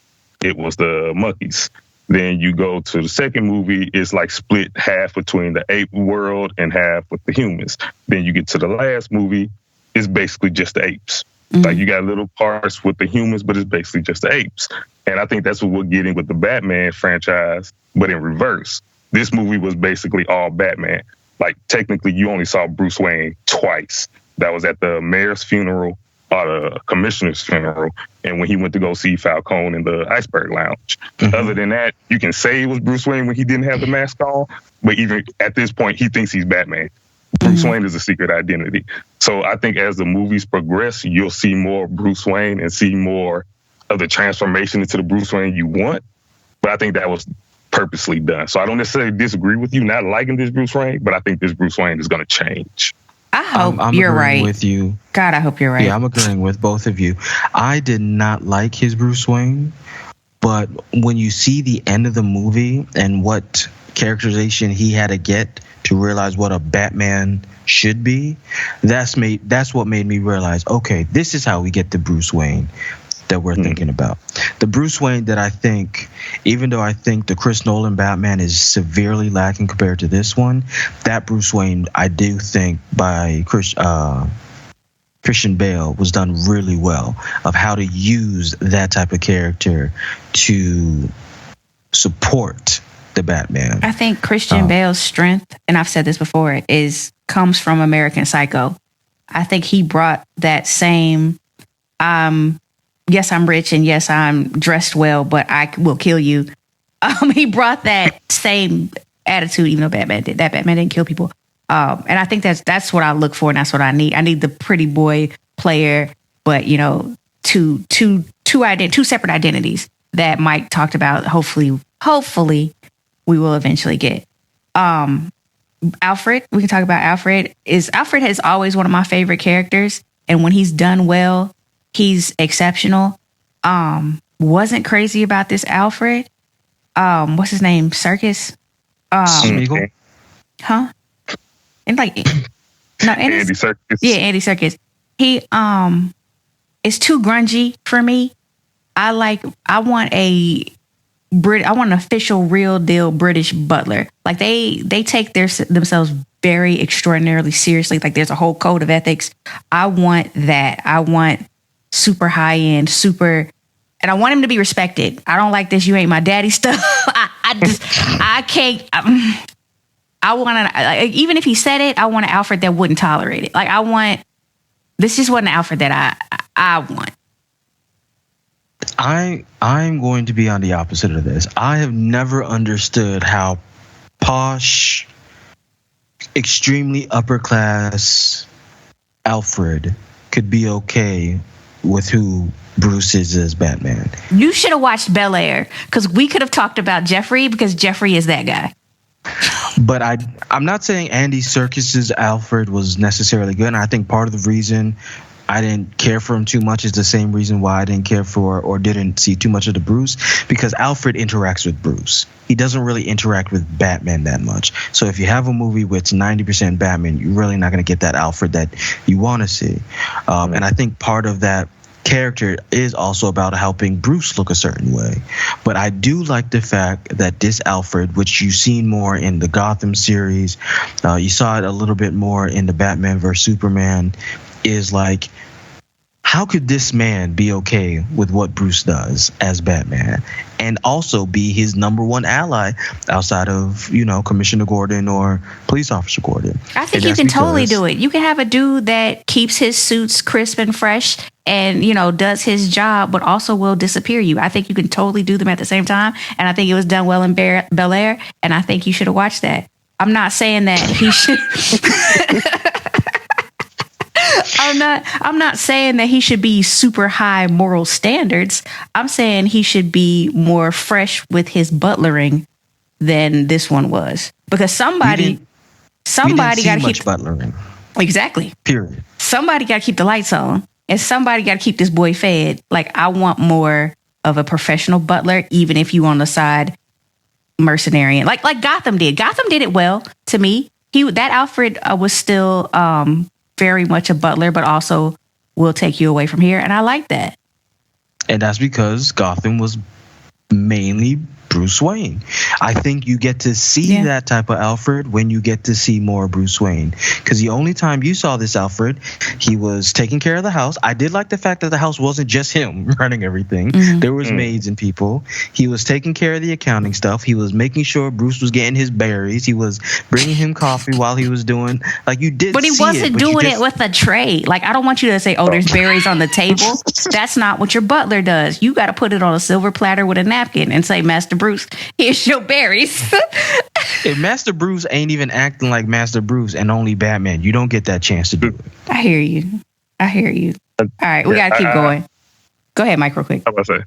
it was the monkeys. Then you go to the second movie, it's like split half between the ape world and half with the humans. Then you get to the last movie, it's basically just the apes. Like you got little parts with the humans, but it's basically just the apes. And I think that's what we're getting with the Batman franchise, but in reverse. This movie was basically all Batman. Like technically you only saw Bruce Wayne twice. That was at the mayor's funeral or the commissioner's funeral, and when he went to go see Falcone in the Iceberg Lounge. Other than that, you can say it was Bruce Wayne when he didn't have the mask on, but even at this point, he thinks he's Batman. Bruce Wayne is a secret identity. So I think as the movies progress, you'll see more Bruce Wayne and see more of the transformation into the Bruce Wayne you want. But I think that was purposely done. So I don't necessarily disagree with you not liking this Bruce Wayne, but I think this Bruce Wayne is going to change. I hope I'm you're agreeing right. with you. God, I hope you're right. Yeah, I'm agreeing with both of you. I did not like his Bruce Wayne, but when you see the end of the movie and what characterization he had to get to realize what a Batman should be, that's what made me realize, okay, this is how we get the Bruce Wayne that we're thinking about. The Bruce Wayne that I think, even though I think the Chris Nolan Batman is severely lacking compared to this one, that Bruce Wayne I do think by Christian Bale was done really well of how to use that type of character to support the Batman. I think Christian Bale's strength, and I've said this before, comes from American Psycho. I think he brought that same, yes, I'm rich and yes, I'm dressed well, but I will kill you. He brought that same attitude, even though Batman didn't kill people. And I think that's what I look for, and that's what I need. I need the pretty boy player, but two separate identities that Mike talked about. Hopefully, we will eventually get. Alfred, we can talk about Alfred. Alfred is always one of my favorite characters, and when he's done well, he's exceptional. Wasn't crazy about this Alfred. What's his name? Circus. Smeagol? Huh? And Andy Serkis. Yeah, Andy Serkis. He is too grungy for me. I want an official, real deal British butler. Like they take themselves very extraordinarily seriously. Like there's a whole code of ethics. I want that. I want super high end, and I want him to be respected. I don't like this. You ain't my daddy stuff. I can't. I want even if he said it, I want an Alfred that wouldn't tolerate it. Like this just wasn't an Alfred that I want. I'm going to be on the opposite of this. I have never understood how posh, extremely upper class Alfred could be okay with who Bruce is as Batman. You should have watched Bel Air, because we could have talked about Jeffrey, because Jeffrey is that guy. But I'm not saying Andy Serkis's Alfred was necessarily good. And I think part of the reason I didn't care for him too much is the same reason why I didn't care for or didn't see too much of the Bruce, because Alfred interacts with Bruce. He doesn't really interact with Batman that much. So if you have a movie with 90% Batman, you're really not going to get that Alfred that you want to see. And I think part of that character is also about helping Bruce look a certain way. But I do like the fact that this Alfred, which you've seen more in the Gotham series, you saw it a little bit more in the Batman vs Superman, is like, how could this man be okay with what Bruce does as Batman and also be his number one ally outside of, Commissioner Gordon or Police Officer Gordon? I think you can totally do it. You can have a dude that keeps his suits crisp and fresh and, does his job, but also will disappear you. I think you can totally do them at the same time. And I think it was done well in Bel Air. And I think you should have watched that. I'm not saying that he should. I'm not saying that he should be super high moral standards. I'm saying he should be more fresh with his butlering than this one was, because somebody got to keep butlering. Exactly. Period. Somebody got to keep the lights on, and somebody got to keep this boy fed. Like, I want more of a professional butler, even if you on the side mercenary, like Gotham did. Gotham did it well to me. That Alfred was still very much a butler, but also will take you away from here. And I like that. And that's because Gotham was mainly Bruce Wayne. I think you get to see that type of Alfred when you get to see more Bruce Wayne. Because the only time you saw this Alfred, he was taking care of the house. I did like the fact that the house wasn't just him running everything. Mm-hmm. There was maids and people. He was taking care of the accounting stuff. He was making sure Bruce was getting his berries. He was bringing him coffee while he was doing, like, you did. But he wasn't doing it with a tray. Like, I don't want you to say, oh, there's berries on the table. That's not what your butler does. You got to put it on a silver platter with a napkin and say, Master Bruce, here's your berries. If Master Bruce ain't even acting like Master Bruce and only Batman, you don't get that chance to do it. I hear you. All right, we got to keep going. Go ahead, Mike, real quick. I was about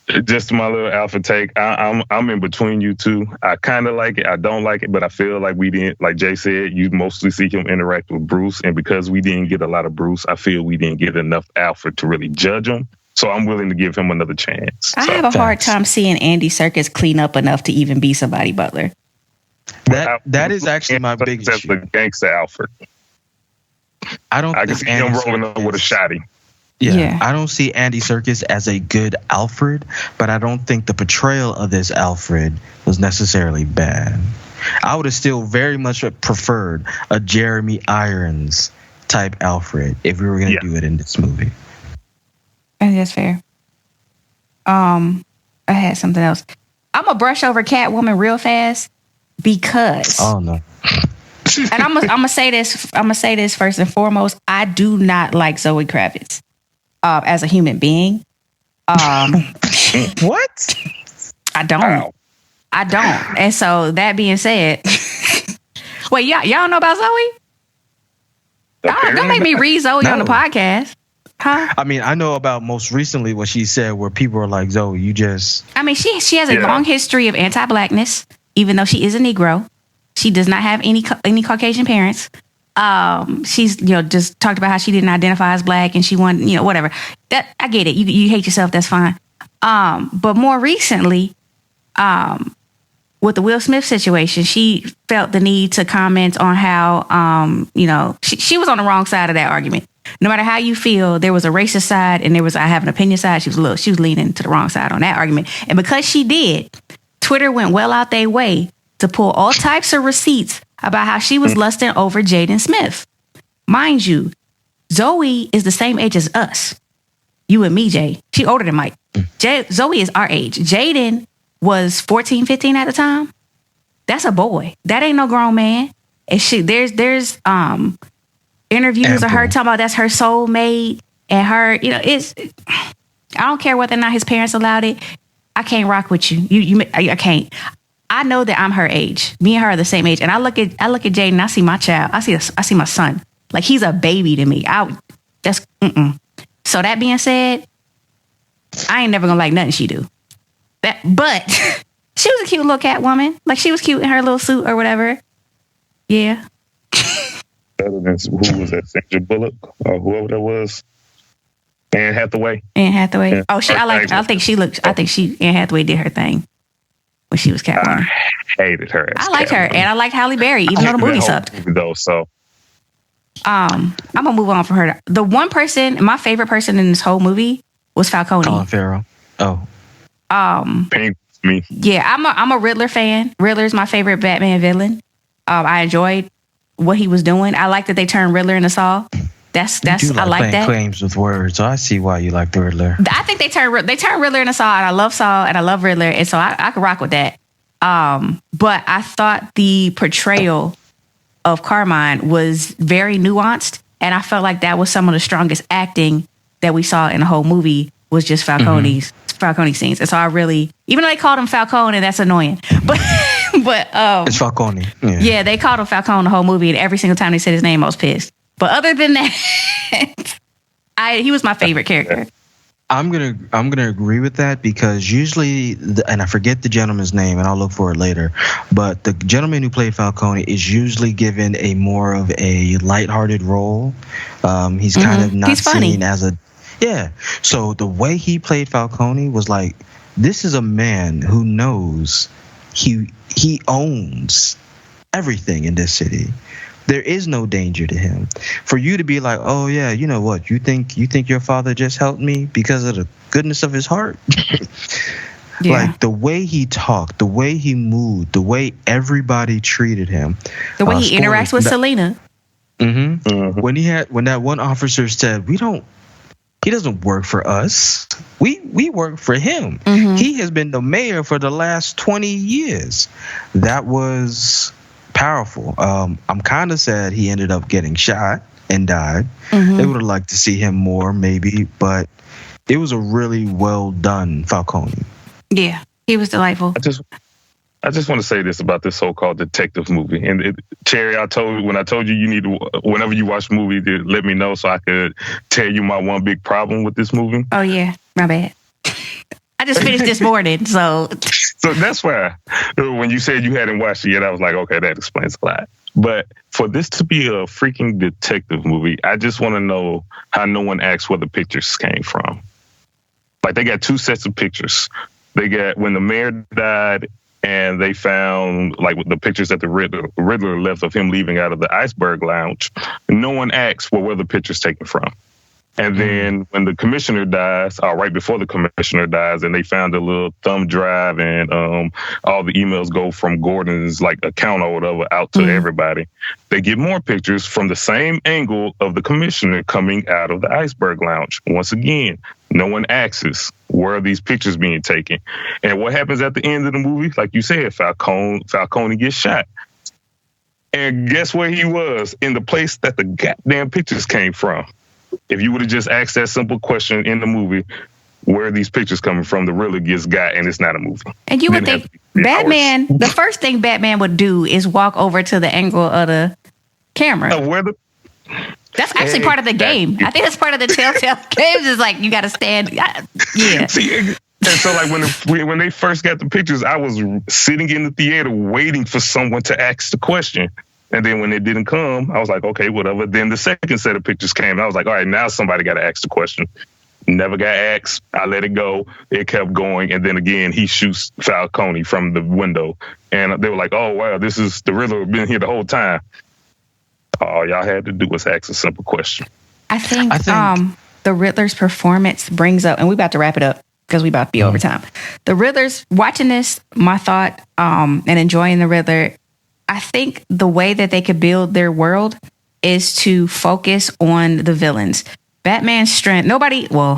to say, just my little Alpha take. I'm in between you two. I kind of like it. I don't like it, but I feel like we didn't, like Jay said, you mostly see him interact with Bruce. And because we didn't get a lot of Bruce, I feel we didn't get enough Alpha to really judge him. So I'm willing to give him another chance. I have a hard time seeing Andy Serkis clean up enough to even be somebody butler. That is actually my big issue. The gangster Alfred. I can see him rolling up with a shotty. Yeah, I don't see Andy Serkis as a good Alfred, but I don't think the portrayal of this Alfred was necessarily bad. I would have still very much preferred a Jeremy Irons type Alfred if we were going to do it in this movie. I think that's fair. I had something else. I'm gonna brush over Catwoman real fast because. Oh no. And I'm gonna say this. I'm gonna say this first and foremost. I do not like Zoe Kravitz as a human being. What? I don't. Wow. I don't. And so that being said, wait, y'all don't know about Zoe? Don't make me read Zoe on the podcast. Huh? I mean, I know about most recently what she said where people are like, Zoe, you just... I mean, she has a long history of anti-blackness, even though she is a Negro. She does not have any Caucasian parents. She's, just talked about how she didn't identify as black and she wanted, whatever. That I get it. You hate yourself. That's fine. But more recently, with the Will Smith situation, she felt the need to comment on how, she was on the wrong side of that argument. No matter how you feel, there was a racist side and there was I have an opinion side. She was leaning to the wrong side on that argument. And because she did, Twitter went well out their way to pull all types of receipts about how she was lusting over Jaden Smith. Mind you, Zoe is the same age as us. You and me, Jay. She older than Mike. Zoe is our age. Jaden was 14, 15 at the time. That's a boy. That ain't no grown man. And there's interviews of her talking about that's her soulmate and her, it's, I don't care whether or not his parents allowed it. I can't rock with you. I can't. I know that I'm her age. Me and her are the same age. And I look at Jaden and I see my child. I see my son. Like he's a baby to me. So that being said, I ain't never gonna like nothing she do. But she was a cute little Catwoman. Like she was cute in her little suit or whatever. Yeah. Better than who was that? Sandra Bullock or whoever that was. Anne Hathaway. Yeah. Oh, I think Anne Hathaway did her thing when she was Catwoman. I hated her. I liked her, and I liked Halle Berry, even though the movie sucked. I'm gonna move on from her. The one person, my favorite person in this whole movie was Falcone. Colin Farrell. Oh. Me. Yeah, I'm a Riddler fan. Riddler's my favorite Batman villain. I enjoyed what he was doing. I like that they turned Riddler into Saul. I like that. Claims with words, so I see why you like the Riddler. I think they turned Riddler into Saul, and I love Saul, and I love Riddler, and so I could rock with that. But I thought the portrayal of Carmine was very nuanced, and I felt like that was some of the strongest acting that we saw in the whole movie was just Falcone scenes. And so I really, even though they called him Falcone, that's annoying. But it's Falcone. Yeah, they called him Falcone the whole movie, and every single time they said his name, I was pissed. But other than that, he was my favorite character. I'm gonna agree with that because usually, and I forget the gentleman's name, and I'll look for it later. But the gentleman who played Falcone is usually given a more of a lighthearted role. He's kind of not seen as a So the way he played Falcone was like, this is a man who knows he owns everything in this city. There is no danger to him. For you to be like, oh yeah, you know what? You think your father just helped me because of the goodness of his heart? Like the way he talked, the way he moved, the way everybody treated him, the way he interacts with Selena. When that one officer said, he doesn't work for us. We work for him. He has been the mayor for the last 20 years. That was powerful. I'm kind of sad he ended up getting shot and died. They would have liked to see him more, maybe, but it was a really well done Falcone. Yeah, he was delightful. I just want to say this about this so-called detective movie. And Cherry, when I told you need to, whenever you watch the movie, to let me know so I could tell you my one big problem with this movie. Oh yeah, my bad. I just finished this morning, so. So that's why when you said you hadn't watched it yet, I was like, okay, that explains a lot. But for this to be a freaking detective movie, I just want to know how no one asked where the pictures came from. Like they got two sets of pictures. They got when the mayor died and they found like the pictures that the Riddler left of him leaving out of the Iceberg Lounge. No one asked where the pictures taken from. And then when the commissioner dies, or right before the commissioner dies, and they found a little thumb drive, and all the emails go from Gordon's like account or whatever out to everybody. They get more pictures from the same angle of the commissioner coming out of the iceberg lounge. Once again, no one asks, where are these pictures being taken? And what happens at the end of the movie? Like you said, Falcone gets shot. And guess where he was? In the place that the goddamn pictures came from. If you would have just asked that simple question in the movie, where are these pictures coming from, the really gets got, and it's not a movie. And you would think Batman, the first thing Batman would do is walk over to the angle of the camera. That's actually part of the game. I think that's part of the Telltale games is like, you got to stand. Yeah. See, and so like when they first got the pictures, I was sitting in the theater waiting for someone to ask the question. And then when it didn't come, I was like, okay, whatever. Then the second set of pictures came. And I was like, all right, now somebody got to ask the question. Never got asked. I let it go. It kept going. And then again, he shoots Falcone from the window. And they were like, oh, wow, this is the Riddler been here the whole time. All y'all had to do was ask a simple question. I think the Riddler's performance brings up, and we about to wrap it up because we about to be over time. The Riddler's, watching this, my thought, and enjoying the Riddler, I think the way that they could build their world is to focus on the villains. Batman's strength,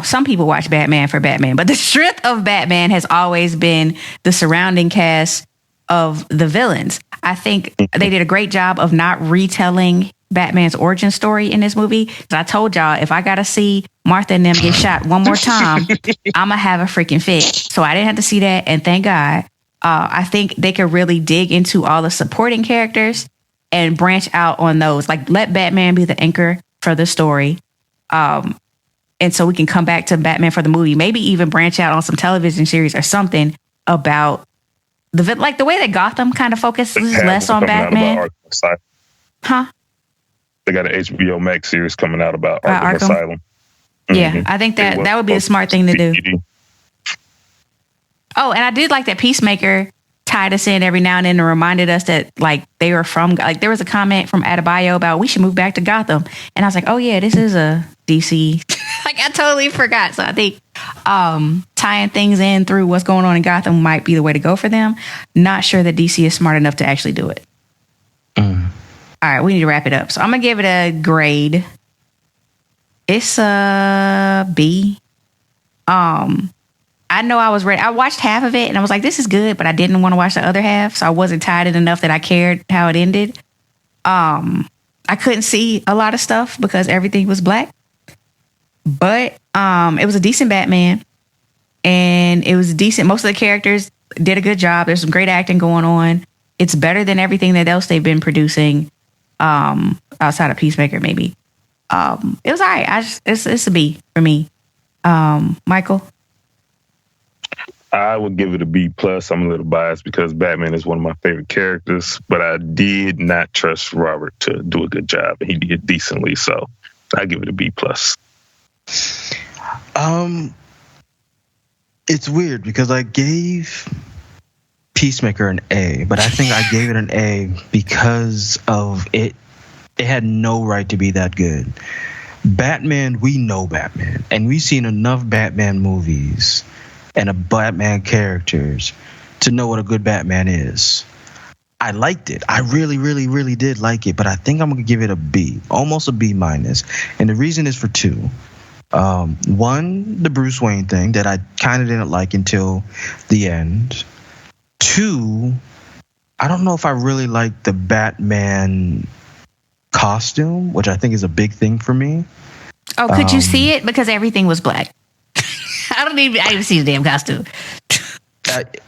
some people watch Batman for Batman, but the strength of Batman has always been the surrounding cast of the villains. I think they did a great job of not retelling Batman's origin story in this movie. Because I told y'all, if I got to see Martha and them get shot one more time, I'm going to have a freaking fit. So I didn't have to see that, and thank God. I think they could really dig into all the supporting characters and branch out on those. Like, let Batman be the anchor for the story. And so we can come back to Batman for the movie. Maybe even branch out on some television series or something about the way that Gotham kind of focuses less on Batman. Huh? They got an HBO Max series coming out about Arkham Asylum. Yeah, I think that would be the smart thing to do. Oh, and I did like that Peacemaker tied us in every now and then and reminded us that like they were from, like there was a comment from Adebayo about we should move back to Gotham. And I was like, oh yeah, this is a DC. Like I totally forgot. So I think tying things in through what's going on in Gotham might be the way to go for them. Not sure that DC is smart enough to actually do it. All right, we need to wrap it up. So I'm going to give it a grade. It's a B. I know I was ready. I watched half of it and I was like, this is good, but I didn't want to watch the other half. So I wasn't tied in enough that I cared how it ended. I couldn't see a lot of stuff because everything was black. But it was a decent Batman. And it was decent. Most of the characters did a good job. There's some great acting going on. It's better than everything that else they've been producing outside of Peacemaker, maybe. It was all right. It's a B for me. Michael? I would give it a B plus. I'm a little biased because Batman is one of my favorite characters, but I did not trust Robert to do a good job, and he did decently. So I give it a B plus. It's weird because I gave Peacemaker an A, but I think I gave it an A because of it. It had no right to be that good. Batman, we know Batman, and we've seen enough Batman movies and Batman characters to know what a good Batman is. I liked it. I really, really, really did like it, but I think I'm going to give it a B, almost a B minus. And the reason is for two. One, the Bruce Wayne thing that I kind of didn't like until the end. Two, I don't know if I really like the Batman costume, which I think is a big thing for me. Oh, could you see it? Because everything was black. I didn't see the damn costume.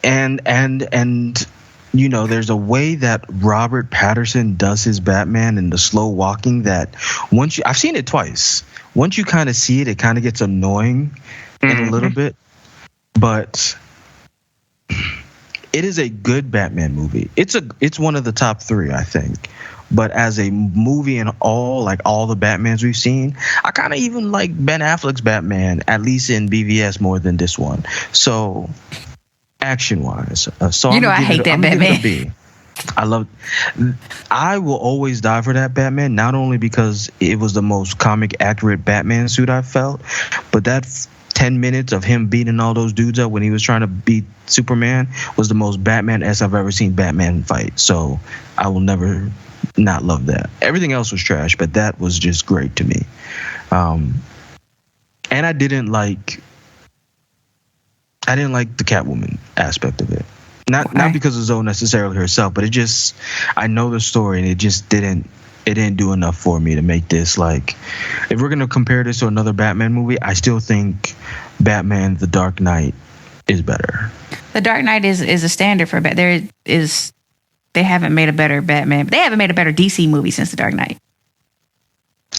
And you know, there's a way that Robert Pattinson does his Batman and the slow walking that I've seen it twice. Once you kind of see it, it kind of gets annoying in a little bit. But it is a good Batman movie. It's one of the top 3, I think. But as a movie and all the Batmans we've seen, I kind of even like Ben Affleck's Batman, at least in BVS, more than this one. So, action-wise, so I hate that Batman. I will always die for that Batman, not only because it was the most comic accurate Batman suit I felt, but that 10 minutes of him beating all those dudes up when he was trying to beat Superman was the most Batman-esque I've ever seen Batman fight. So I will never not love that. Everything else was trash, but that was just great to me. And I didn't like the Catwoman aspect of it. Not because of Zoe necessarily herself, but I know the story and it didn't do enough for me to make this like, if we're going to compare this to another Batman movie, I still think Batman The Dark Knight is better. The Dark Knight is a standard for Batman. They haven't made a better Batman. They haven't made a better DC movie since The Dark Knight.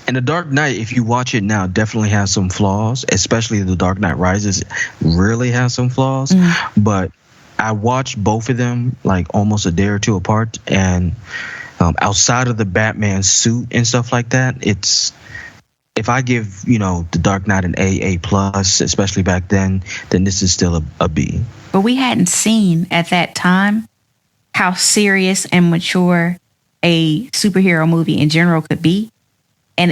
And The Dark Knight, if you watch it now, definitely has some flaws, especially The Dark Knight Rises really has some flaws. But I watched both of them like almost a day or two apart, and outside of the Batman suit and stuff like that, if I give The Dark Knight an A plus, especially back then this is still a B. But we hadn't seen at that time how serious and mature a superhero movie in general could be, and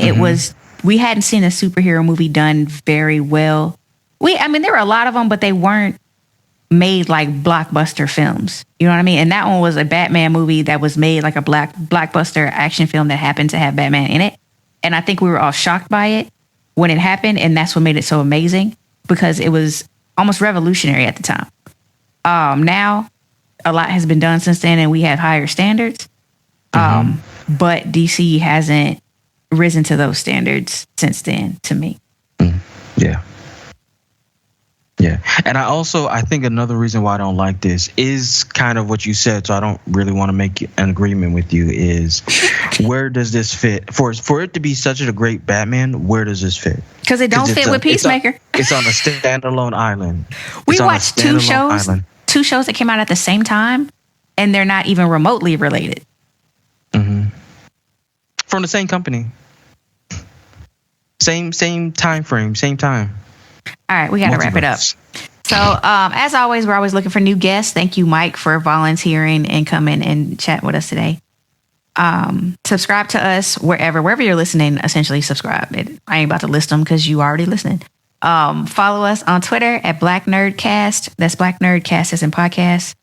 we hadn't seen a superhero movie done very well. There were a lot of them, but they weren't made like blockbuster films. You know what I mean? And that one was a Batman movie that was made like a blockbuster action film that happened to have Batman in it. And I think we were all shocked by it when it happened. And that's what made it so amazing, because it was almost revolutionary at the time. Now a lot has been done since then and we have higher standards. But DC hasn't risen to those standards since then, to me. Yeah. Yeah. And I think another reason why I don't like this is kind of what you said, so I don't really want to make an agreement with you, is where does this fit? For it to be such a great Batman, where does this fit? Because it don't fit with Peacemaker. It's on a standalone island. We watched two shows that came out at the same time, and they're not even remotely related. From the same company. Same time frame, same time. All right, we got to wrap it up. So, as always, we're always looking for new guests. Thank you, Mike, for volunteering and coming and chat with us today. Subscribe to us wherever you're listening. Essentially, subscribe. I ain't about to list them because you already listening. Follow us on Twitter at Black Nerdcast. That's Black Nerdcast as in podcast.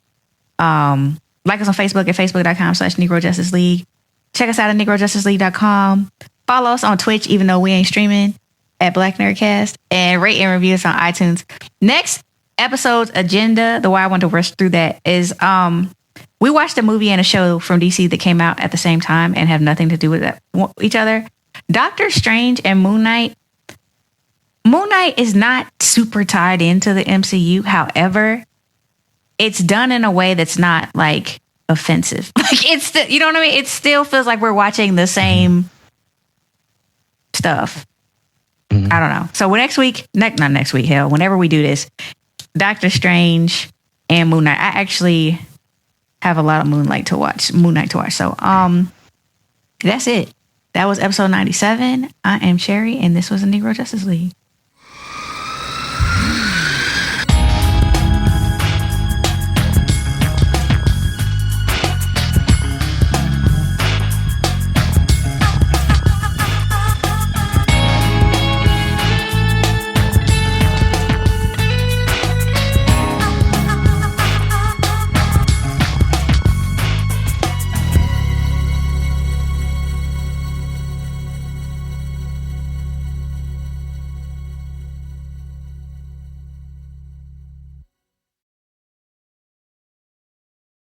Like us on Facebook at facebook.com/Negro Justice League. Check us out at negrojusticeleague.com. Follow us on Twitch, even though we ain't streaming, at Black Nerdcast, and rate and review us on iTunes. Next episode's agenda, the way I want to rush through that, is we watched a movie and a show from DC that came out at the same time and have nothing to do with each other. Doctor Strange and Moon Knight. Moon Knight is not super tied into the MCU. However, it's done in a way that's not like offensive. Like you know what I mean? It still feels like we're watching the same stuff. I don't know. So not next week, hell, whenever we do this, Doctor Strange and Moon Knight. I actually have a lot of Moon Knight to watch. So that's it. That was episode 97. I am Sherry, and this was the Negro Justice League.